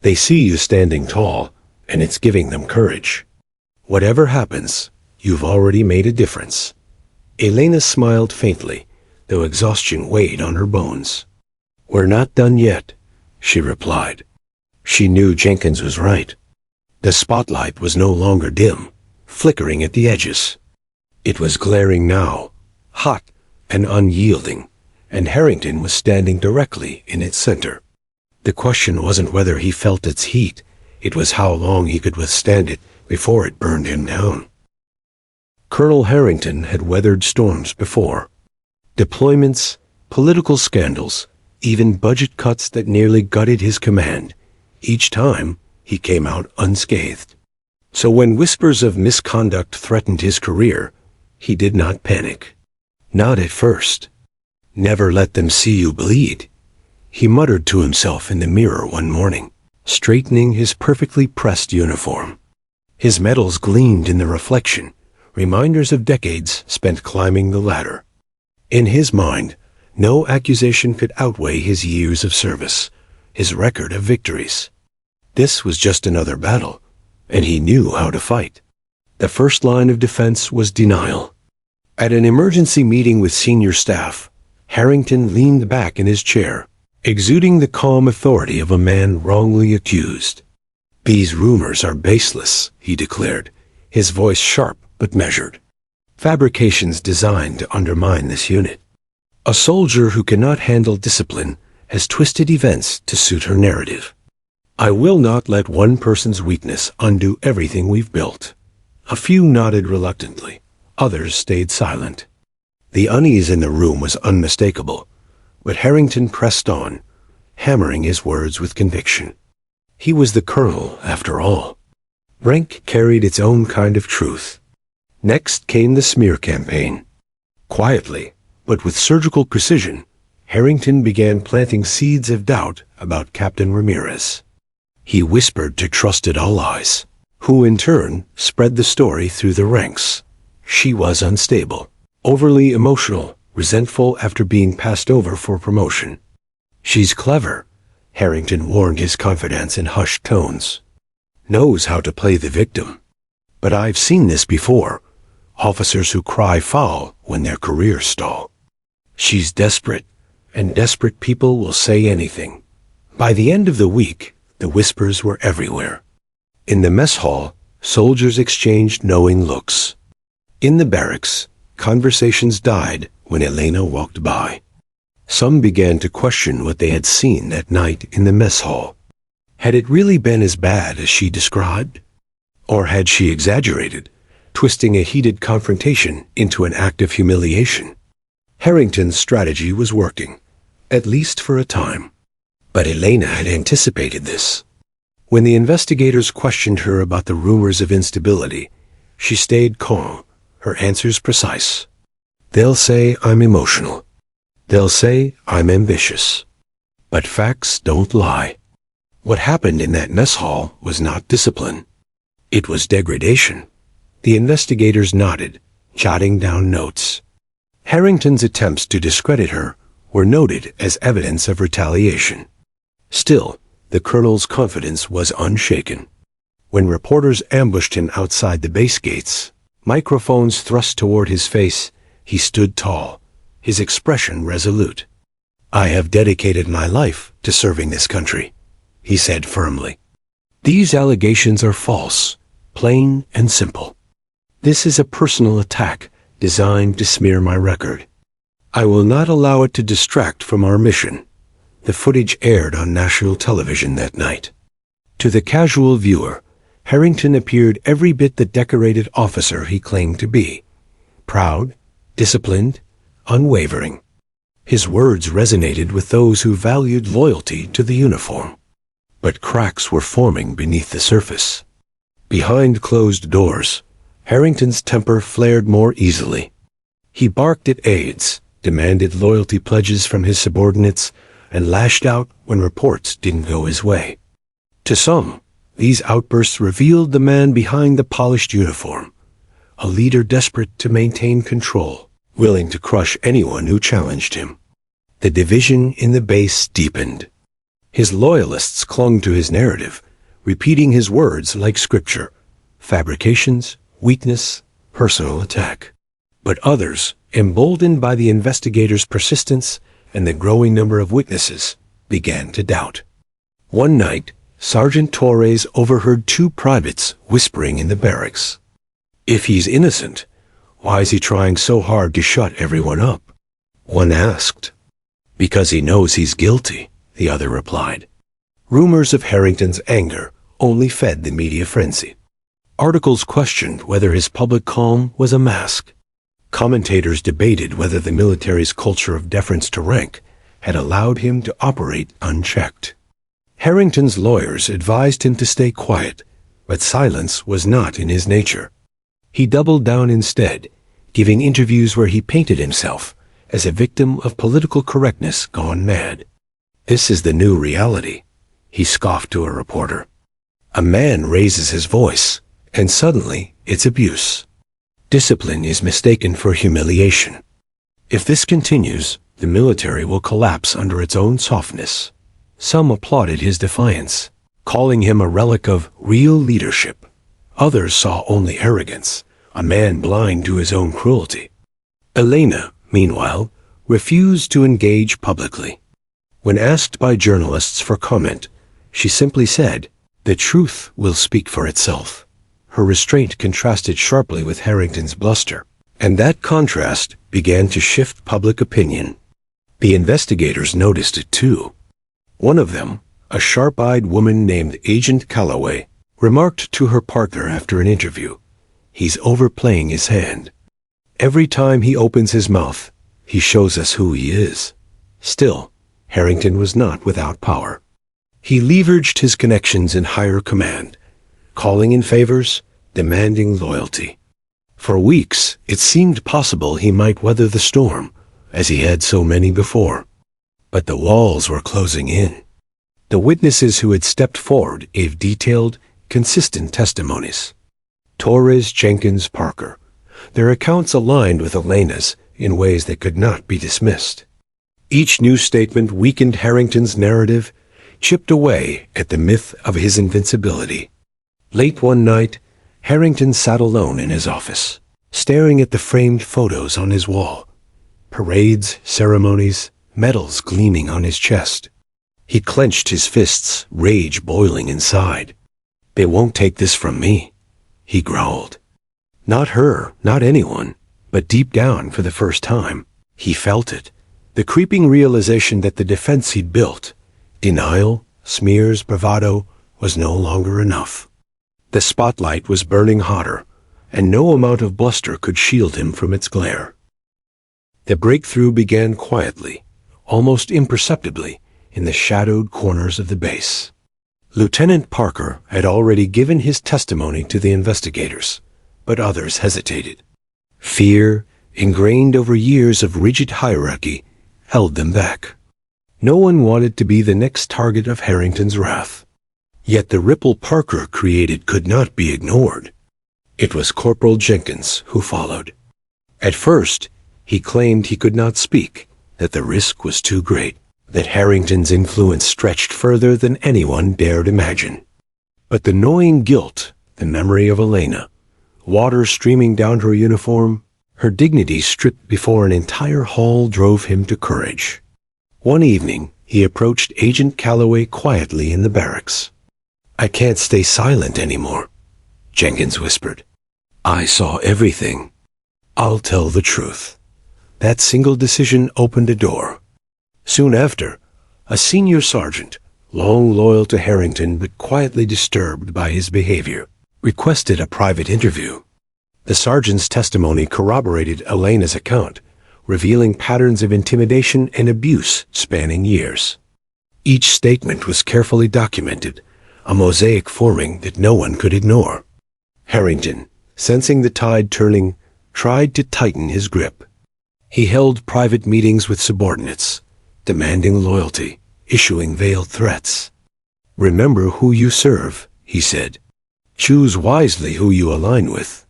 They see you standing tall, and it's giving them courage. Whatever happens, you've already made a difference." Elena smiled faintly, though exhaustion weighed on her bones. "We're not done yet," she replied. She knew Jenkins was right. The spotlight was no longer dim, flickering at the edges. It was glaring now, hot and unyielding, and Harrington was standing directly in its center. The question wasn't whether he felt its heat, it was how long he could withstand it before it burned him down. Colonel Harrington had weathered storms before. Deployments, political scandals, even budget cuts that nearly gutted his command. Each time, he came out unscathed. So when whispers of misconduct threatened his career, he did not panic. Not at first. "Never let them see you bleed," he muttered to himself in the mirror one morning, straightening his perfectly pressed uniform. His medals gleamed in the reflection, reminders of decades spent climbing the ladder. In his mind, no accusation could outweigh his years of service, his record of victories. This was just another battle, and he knew how to fight. The first line of defense was denial. At an emergency meeting with senior staff, Harrington leaned back in his chair, exuding the calm authority of a man wrongly accused. "These rumors are baseless," he declared, his voice sharp but measured. "Fabrications designed to undermine this unit. A soldier who cannot handle discipline has twisted events to suit her narrative. I will not let one person's weakness undo everything we've built." A few nodded reluctantly. Others stayed silent. The unease in the room was unmistakable, but Harrington pressed on, hammering his words with conviction. He was the colonel, after all. Rank carried its own kind of truth. Next came the smear campaign. Quietly, but with surgical precision, Harrington began planting seeds of doubt about Captain Ramirez. He whispered to trusted allies, who in turn spread the story through the ranks. She was unstable, overly emotional, resentful after being passed over for promotion. "She's clever," Harrington warned his confidants in hushed tones. "Knows how to play the victim. But I've seen this before. Officers who cry foul when their careers stall. She's desperate, and desperate people will say anything." By the end of the week, the whispers were everywhere. In the mess hall, soldiers exchanged knowing looks. In the barracks, conversations died when Elena walked by. Some began to question what they had seen that night in the mess hall. Had it really been as bad as she described? Or had she exaggerated, twisting a heated confrontation into an act of humiliation? Harrington's strategy was working, at least for a time. But Elena had anticipated this. When the investigators questioned her about the rumors of instability, she stayed calm, her answers precise. "They'll say I'm emotional. They'll say I'm ambitious. But facts don't lie." What happened in that mess hall was not discipline. It was degradation. The investigators nodded, jotting down notes. Harrington's attempts to discredit her were noted as evidence of retaliation. Still, the colonel's confidence was unshaken. When reporters ambushed him outside the base gates, microphones thrust toward his face, he stood tall, his expression resolute. "I have dedicated my life to serving this country," he said firmly. "These allegations are false, plain and simple. This is a personal attack designed to smear my record. I will not allow it to distract from our mission." The footage aired on national television that night. To the casual viewer, Harrington appeared every bit the decorated officer he claimed to be. Proud, disciplined, unwavering. His words resonated with those who valued loyalty to the uniform. But cracks were forming beneath the surface. Behind closed doors, Harrington's temper flared more easily. He barked at aides, demanded loyalty pledges from his subordinates, and lashed out when reports didn't go his way. To some, these outbursts revealed the man behind the polished uniform, a leader desperate to maintain control, willing to crush anyone who challenged him. The division in the base deepened. His loyalists clung to his narrative, repeating his words like scripture: fabrications, weakness, personal attack. But others, emboldened by the investigators' persistence and the growing number of witnesses, began to doubt. One night, Sergeant Torres overheard two privates whispering in the barracks. "If he's innocent, why is he trying so hard to shut everyone up?" one asked. "Because he knows he's guilty," the other replied. Rumors of Harrington's anger only fed the media frenzy. Articles questioned whether his public calm was a mask. Commentators debated whether the military's culture of deference to rank had allowed him to operate unchecked. Harrington's lawyers advised him to stay quiet, but silence was not in his nature. He doubled down instead, giving interviews where he painted himself as a victim of political correctness gone mad. "This is the new reality," he scoffed to a reporter. "A man raises his voice, and suddenly it's abuse. Discipline is mistaken for humiliation. If this continues, the military will collapse under its own softness." Some applauded his defiance, calling him a relic of real leadership. Others saw only arrogance, a man blind to his own cruelty. Elena, meanwhile, refused to engage publicly. When asked by journalists for comment, she simply said, "The truth will speak for itself." Her restraint contrasted sharply with Harrington's bluster, and that contrast began to shift public opinion. The investigators noticed it too. One of them, a sharp-eyed woman named Agent Calloway, remarked to her partner after an interview, "He's overplaying his hand. Every time he opens his mouth, he shows us who he is." Still, Harrington was not without power. He leveraged his connections in higher command, calling in favors, demanding loyalty. For weeks, it seemed possible he might weather the storm, as he had so many before. But the walls were closing in. The witnesses who had stepped forward gave detailed, consistent testimonies. Torres, Jenkins, Parker. Their accounts aligned with Elena's in ways that could not be dismissed. Each new statement weakened Harrington's narrative, chipped away at the myth of his invincibility. Late one night, Harrington sat alone in his office, staring at the framed photos on his wall. Parades, ceremonies, medals gleaming on his chest. He clenched his fists, rage boiling inside. "They won't take this from me," he growled. Not her, not anyone, but deep down for the first time, he felt it. The creeping realization that the defense he'd built, denial, smears, bravado, was no longer enough. The spotlight was burning hotter, and no amount of bluster could shield him from its glare. The breakthrough began quietly, almost imperceptibly, in the shadowed corners of the base. Lieutenant Parker had already given his testimony to the investigators, but others hesitated. Fear, ingrained over years of rigid hierarchy, held them back. No one wanted to be the next target of Harrington's wrath. Yet the ripple Parker created could not be ignored. It was Corporal Jenkins who followed. At first, he claimed he could not speak, that the risk was too great, that Harrington's influence stretched further than anyone dared imagine. But the gnawing guilt, the memory of Elena, water streaming down her uniform, her dignity stripped before an entire hall drove him to courage. One evening, he approached Agent Calloway quietly in the barracks. "I can't stay silent anymore," Jenkins whispered. "I saw everything. I'll tell the truth." That single decision opened a door. Soon after, a senior sergeant, long loyal to Harrington but quietly disturbed by his behavior, requested a private interview. The sergeant's testimony corroborated Elena's account, revealing patterns of intimidation and abuse spanning years. Each statement was carefully documented, a mosaic forming that no one could ignore. Harrington, sensing the tide turning, tried to tighten his grip. He held private meetings with subordinates, demanding loyalty, issuing veiled threats. "Remember who you serve," he said. "Choose wisely who you align with."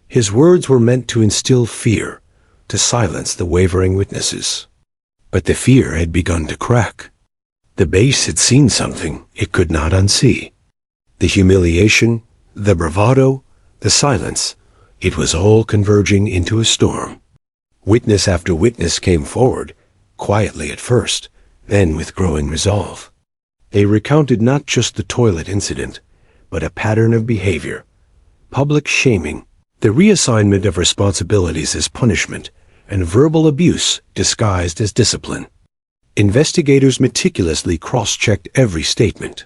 His words were meant to instill fear, to silence the wavering witnesses. But the fear had begun to crack. The base had seen something it could not unsee. The humiliation, the bravado, the silence, it was all converging into a storm. Witness after witness came forward, quietly at first, then with growing resolve. They recounted not just the toilet incident, but a pattern of behavior, public shaming, the reassignment of responsibilities as punishment, and verbal abuse disguised as discipline. Investigators meticulously cross-checked every statement.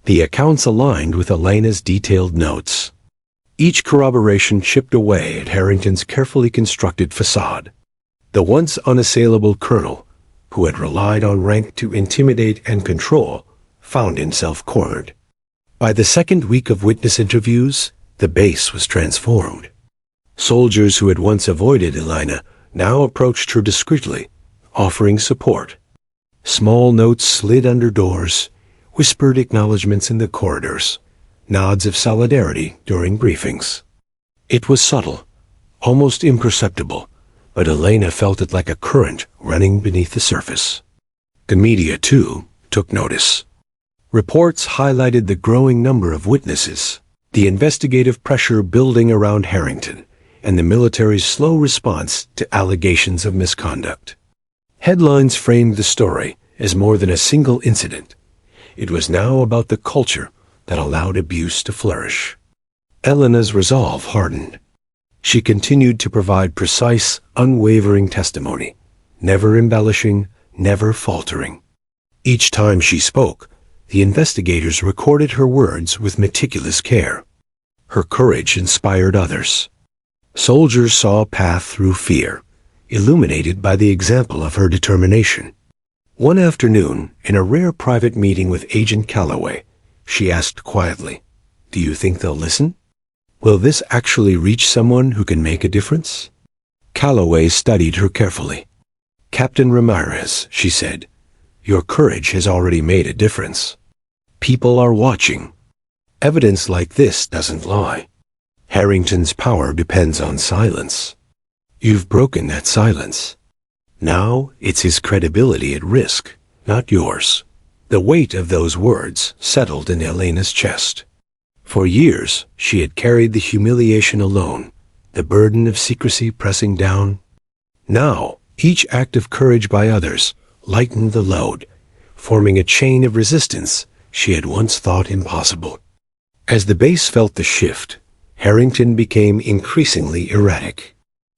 The accounts aligned with Elena's detailed notes. Each corroboration chipped away at Harrington's carefully constructed facade. The once unassailable colonel, who had relied on rank to intimidate and control, found himself cornered. By the second week of witness interviews, the base was transformed. Soldiers who had once avoided Elena now approached her discreetly, offering support. Small notes slid under doors, whispered acknowledgments in the corridors, nods of solidarity during briefings. It was subtle, almost imperceptible, but Elena felt it like a current running beneath the surface. The media, too, took notice. Reports highlighted the growing number of witnesses, the investigative pressure building around Harrington, and the military's slow response to allegations of misconduct. Headlines framed the story as more than a single incident. It was now about the culture that allowed abuse to flourish. Elena's resolve hardened. She continued to provide precise, unwavering testimony, never embellishing, never faltering. Each time she spoke, the investigators recorded her words with meticulous care. Her courage inspired others. Soldiers saw a path through fear, illuminated by the example of her determination. One afternoon, in a rare private meeting with Agent Calloway, she asked quietly, "Do you think they'll listen? Will this actually reach someone who can make a difference?" Calloway studied her carefully. "Captain Ramirez," she said, "your courage has already made a difference. People are watching. Evidence like this doesn't lie. Harrington's power depends on silence. You've broken that silence. Now it's his credibility at risk, not yours." The weight of those words settled in Elena's chest. For years, she had carried the humiliation alone, the burden of secrecy pressing down. Now, each act of courage by others lightened the load, forming a chain of resistance she had once thought impossible. As the base felt the shift, Harrington became increasingly erratic.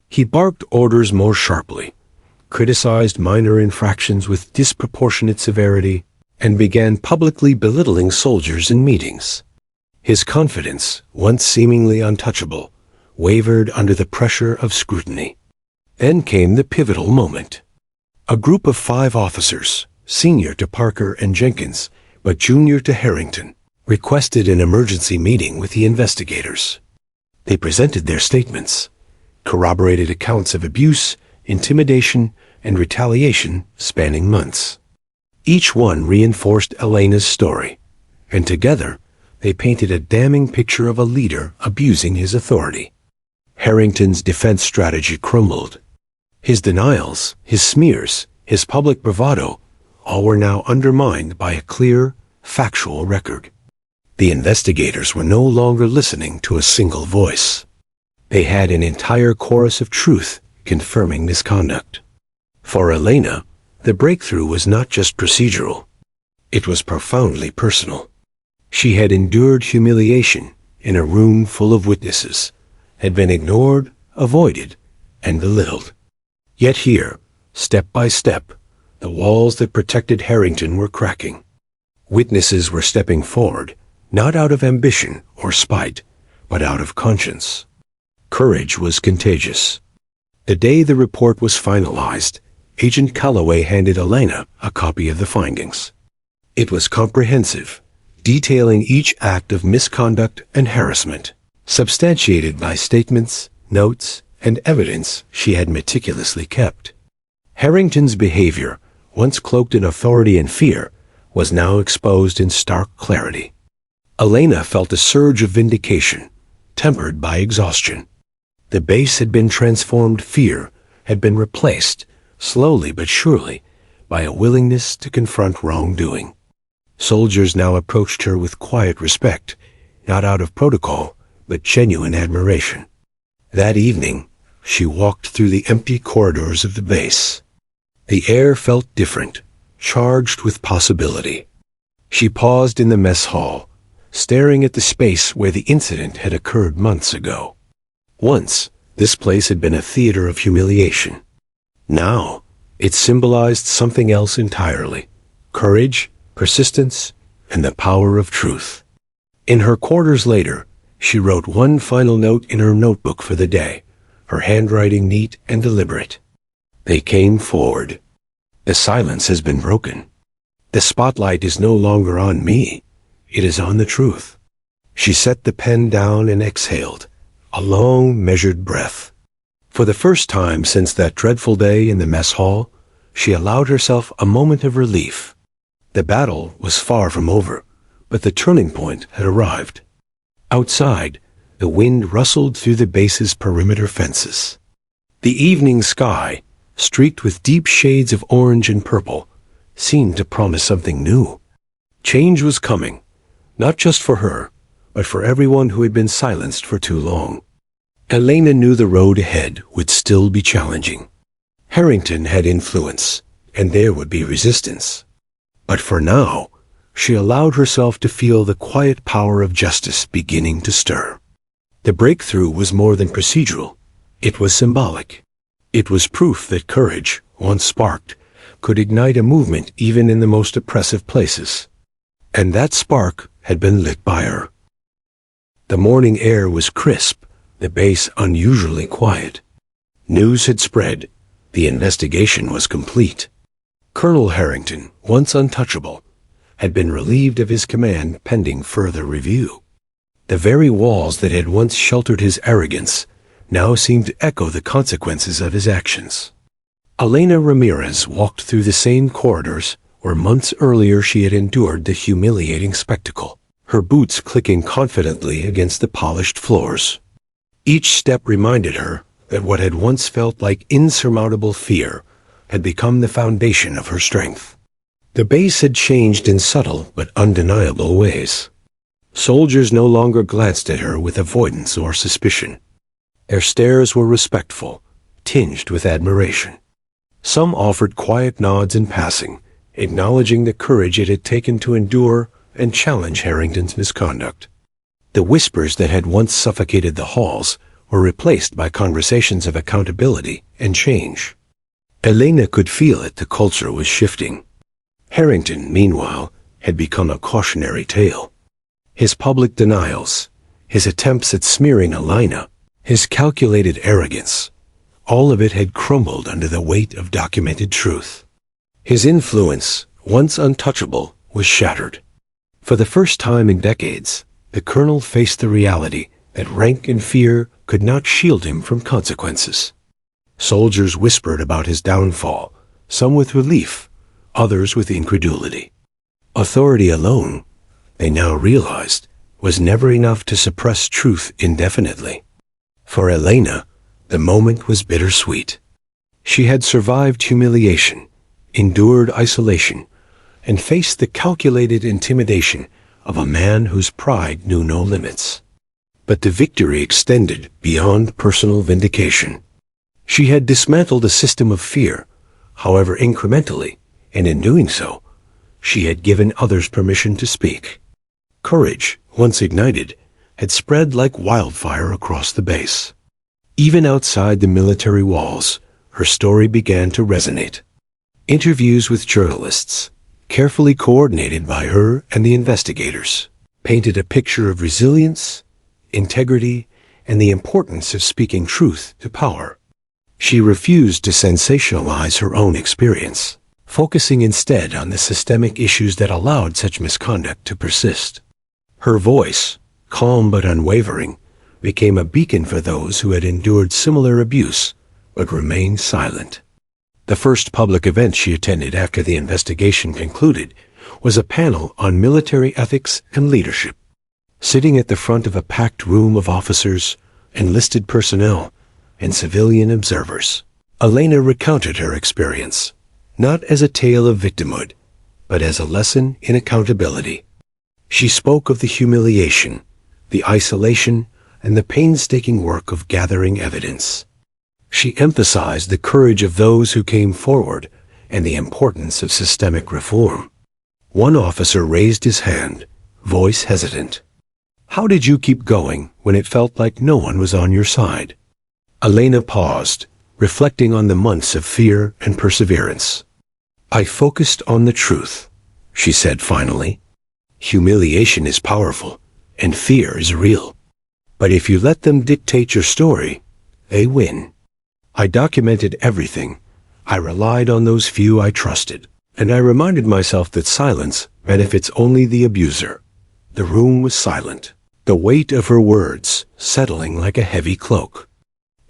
He barked orders more sharply, criticized minor infractions with disproportionate severity, and began publicly belittling soldiers in meetings. His confidence, once seemingly untouchable, wavered under the pressure of scrutiny. Then came the pivotal moment. A group of 5 officers, senior to Parker and Jenkins, but junior to Harrington, requested an emergency meeting with the investigators. They presented their statements, corroborated accounts of abuse, intimidation, and retaliation spanning months. Each one reinforced Elena's story, and together they painted a damning picture of a leader abusing his authority. Harrington's defense strategy crumbled. His denials, his smears, his public bravado, all were now undermined by a clear, factual record. The investigators were no longer listening to a single voice. They had an entire chorus of truth confirming misconduct. For Elena, the breakthrough was not just procedural. It was profoundly personal. She had endured humiliation in a room full of witnesses, had been ignored, avoided, and belittled. Yet here, step by step, the walls that protected Harrington were cracking. Witnesses were stepping forward, not out of ambition or spite, but out of conscience. Courage was contagious. The day the report was finalized, Agent Calloway handed Elena a copy of the findings. It was comprehensive, detailing each act of misconduct and harassment, substantiated by statements, notes, and evidence she had meticulously kept. Harrington's behavior, once cloaked in authority and fear, was now exposed in stark clarity. Elena felt a surge of vindication, tempered by exhaustion. The base had been transformed, fear had been replaced, slowly but surely, by a willingness to confront wrongdoing. Soldiers now approached her with quiet respect, not out of protocol, but genuine admiration. That evening, she walked through the empty corridors of the base. The air felt different, charged with possibility. She paused in the mess hall, staring at the space where the incident had occurred months ago. Once, this place had been a theater of humiliation. Now, it symbolized something else entirely: courage, persistence, and the power of truth. In her quarters later, she wrote one final note in her notebook for the day, her handwriting neat and deliberate. They came forward. The silence has been broken. The spotlight is no longer on me. It is on the truth. She set the pen down and exhaled, a long, measured breath. For the first time since that dreadful day in the mess hall, she allowed herself a moment of relief. The battle was far from over, but the turning point had arrived. Outside, the wind rustled through the base's perimeter fences. The evening sky, streaked with deep shades of orange and purple, seemed to promise something new. Change was coming, not just for her, but for everyone who had been silenced for too long. Elena knew the road ahead would still be challenging. Harrington had influence, and there would be resistance. But for now, she allowed herself to feel the quiet power of justice beginning to stir. The breakthrough was more than procedural. It was symbolic. It was proof that courage, once sparked, could ignite a movement even in the most oppressive places. And that spark had been lit by her. The morning air was crisp, the base unusually quiet. News had spread. The investigation was complete. Colonel Harrington, once untouchable, had been relieved of his command pending further review. The very walls that had once sheltered his arrogance now seemed to echo the consequences of his actions. Elena Ramirez walked through the same corridors where months earlier she had endured the humiliating spectacle, her boots clicking confidently against the polished floors. Each step reminded her that what had once felt like insurmountable fear had become the foundation of her strength. The base had changed in subtle but undeniable ways. Soldiers no longer glanced at her with avoidance or suspicion. Their stares were respectful, tinged with admiration. Some offered quiet nods in passing, acknowledging the courage it had taken to endure and challenge Harrington's misconduct. The whispers that had once suffocated the halls were replaced by conversations of accountability and change. Elena could feel it. The culture was shifting. Harrington, meanwhile, had become a cautionary tale. His public denials, his attempts at smearing Elena, his calculated arrogance, all of it had crumbled under the weight of documented truth. His influence, once untouchable, was shattered. For the first time in decades, the colonel faced the reality that rank and fear could not shield him from consequences. Soldiers whispered about his downfall, some with relief, others with incredulity. Authority alone, they now realized, was never enough to suppress truth indefinitely. For Elena, the moment was bittersweet. She had survived humiliation, endured isolation, and faced the calculated intimidation of a man whose pride knew no limits. But the victory extended beyond personal vindication. She had dismantled a system of fear, however incrementally, and in doing so, she had given others permission to speak. Courage, once ignited, had spread like wildfire across the base. Even outside the military walls, her story began to resonate. Interviews with journalists, carefully coordinated by her and the investigators, painted a picture of resilience, integrity, and the importance of speaking truth to power. She refused to sensationalize her own experience, focusing instead on the systemic issues that allowed such misconduct to persist. Her voice, calm but unwavering, became a beacon for those who had endured similar abuse but remained silent. The first public event she attended after the investigation concluded was a panel on military ethics and leadership. Sitting at the front of a packed room of officers, enlisted personnel, and civilian observers, Elena recounted her experience, not as a tale of victimhood, but as a lesson in accountability. She spoke of the humiliation, the isolation, and the painstaking work of gathering evidence. She emphasized the courage of those who came forward and the importance of systemic reform. One officer raised his hand, voice hesitant. "How did you keep going when it felt like no one was on your side?" Elena paused, reflecting on the months of fear and perseverance. "I focused on the truth," she said finally. "Humiliation is powerful, and fear is real. But if you let them dictate your story, they win. I documented everything. I relied on those few I trusted, and I reminded myself that silence benefits only the abuser." The room was silent, the weight of her words settling like a heavy cloak.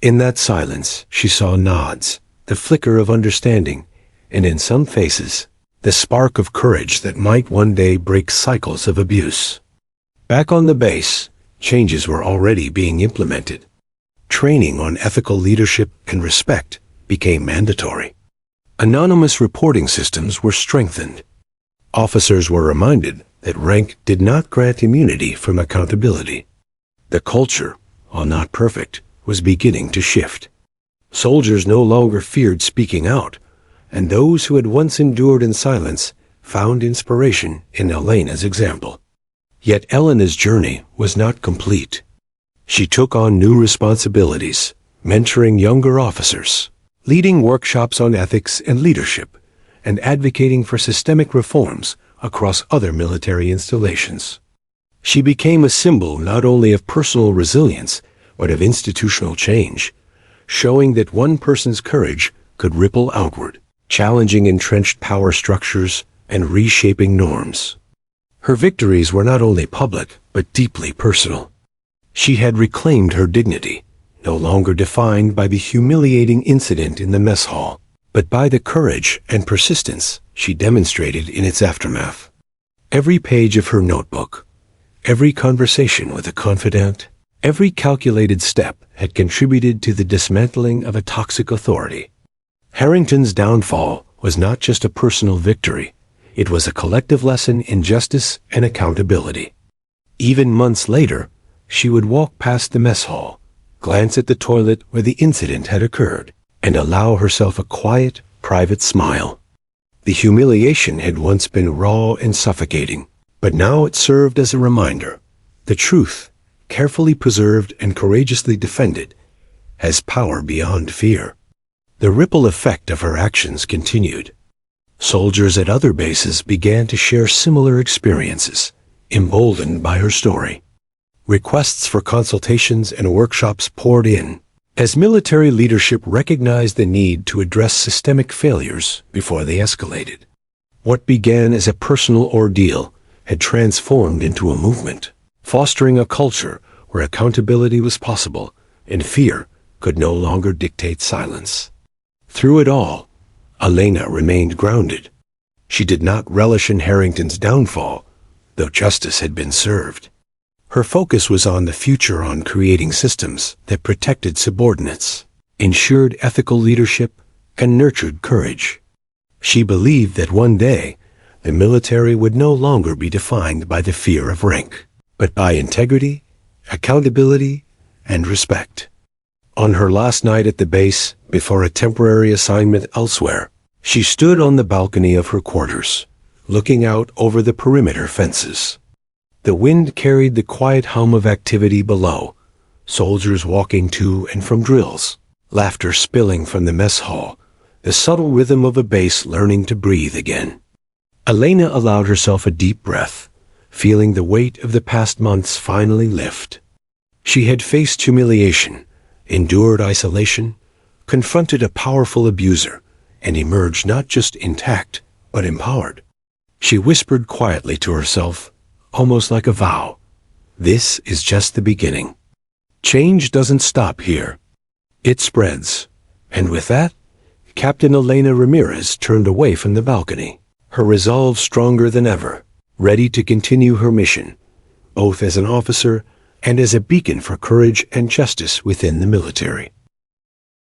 In that silence, she saw nods, the flicker of understanding, and in some faces, the spark of courage that might one day break cycles of abuse. Back on the base, changes were already being implemented. Training on ethical leadership and respect became mandatory. Anonymous reporting systems were strengthened. Officers were reminded that rank did not grant immunity from accountability. The culture, while not perfect, was beginning to shift. Soldiers no longer feared speaking out, and those who had once endured in silence found inspiration in Elena's example. Yet Elena's journey was not complete. She took on new responsibilities, mentoring younger officers, leading workshops on ethics and leadership, and advocating for systemic reforms across other military installations. She became a symbol not only of personal resilience, but of institutional change, showing that one person's courage could ripple outward, challenging entrenched power structures and reshaping norms. Her victories were not only public, but deeply personal. She had reclaimed her dignity, no longer defined by the humiliating incident in the mess hall, but by the courage and persistence she demonstrated in its aftermath. Every page of her notebook, every conversation with a confidant, every calculated step had contributed to the dismantling of a toxic authority. Harrington's downfall was not just a personal victory, it was a collective lesson in justice and accountability. Even months later, she would walk past the mess hall, glance at the toilet where the incident had occurred, and allow herself a quiet, private smile. The humiliation had once been raw and suffocating, but now it served as a reminder. The truth, carefully preserved and courageously defended, has power beyond fear. The ripple effect of her actions continued. Soldiers at other bases began to share similar experiences, emboldened by her story. Requests for consultations and workshops poured in, as military leadership recognized the need to address systemic failures before they escalated. What began as a personal ordeal had transformed into a movement, fostering a culture where accountability was possible and fear could no longer dictate silence. Through it all, Elena remained grounded. She did not relish in Harrington's downfall, though justice had been served. Her focus was on the future, on creating systems that protected subordinates, ensured ethical leadership, and nurtured courage. She believed that one day, the military would no longer be defined by the fear of rank, but by integrity, accountability, and respect. On her last night at the base, before a temporary assignment elsewhere, she stood on the balcony of her quarters, looking out over the perimeter fences. The wind carried the quiet hum of activity below, soldiers walking to and from drills, laughter spilling from the mess hall, the subtle rhythm of a base learning to breathe again. Elena allowed herself a deep breath, feeling the weight of the past months finally lift. She had faced humiliation, endured isolation, confronted a powerful abuser, and emerged not just intact, but empowered. She whispered quietly to herself, almost like a vow, "This is just the beginning." Change doesn't stop here. It spreads. And with that, Captain Elena Ramirez turned away from the balcony, her resolve stronger than ever, ready to continue her mission, both as an officer and as a beacon for courage and justice within the military.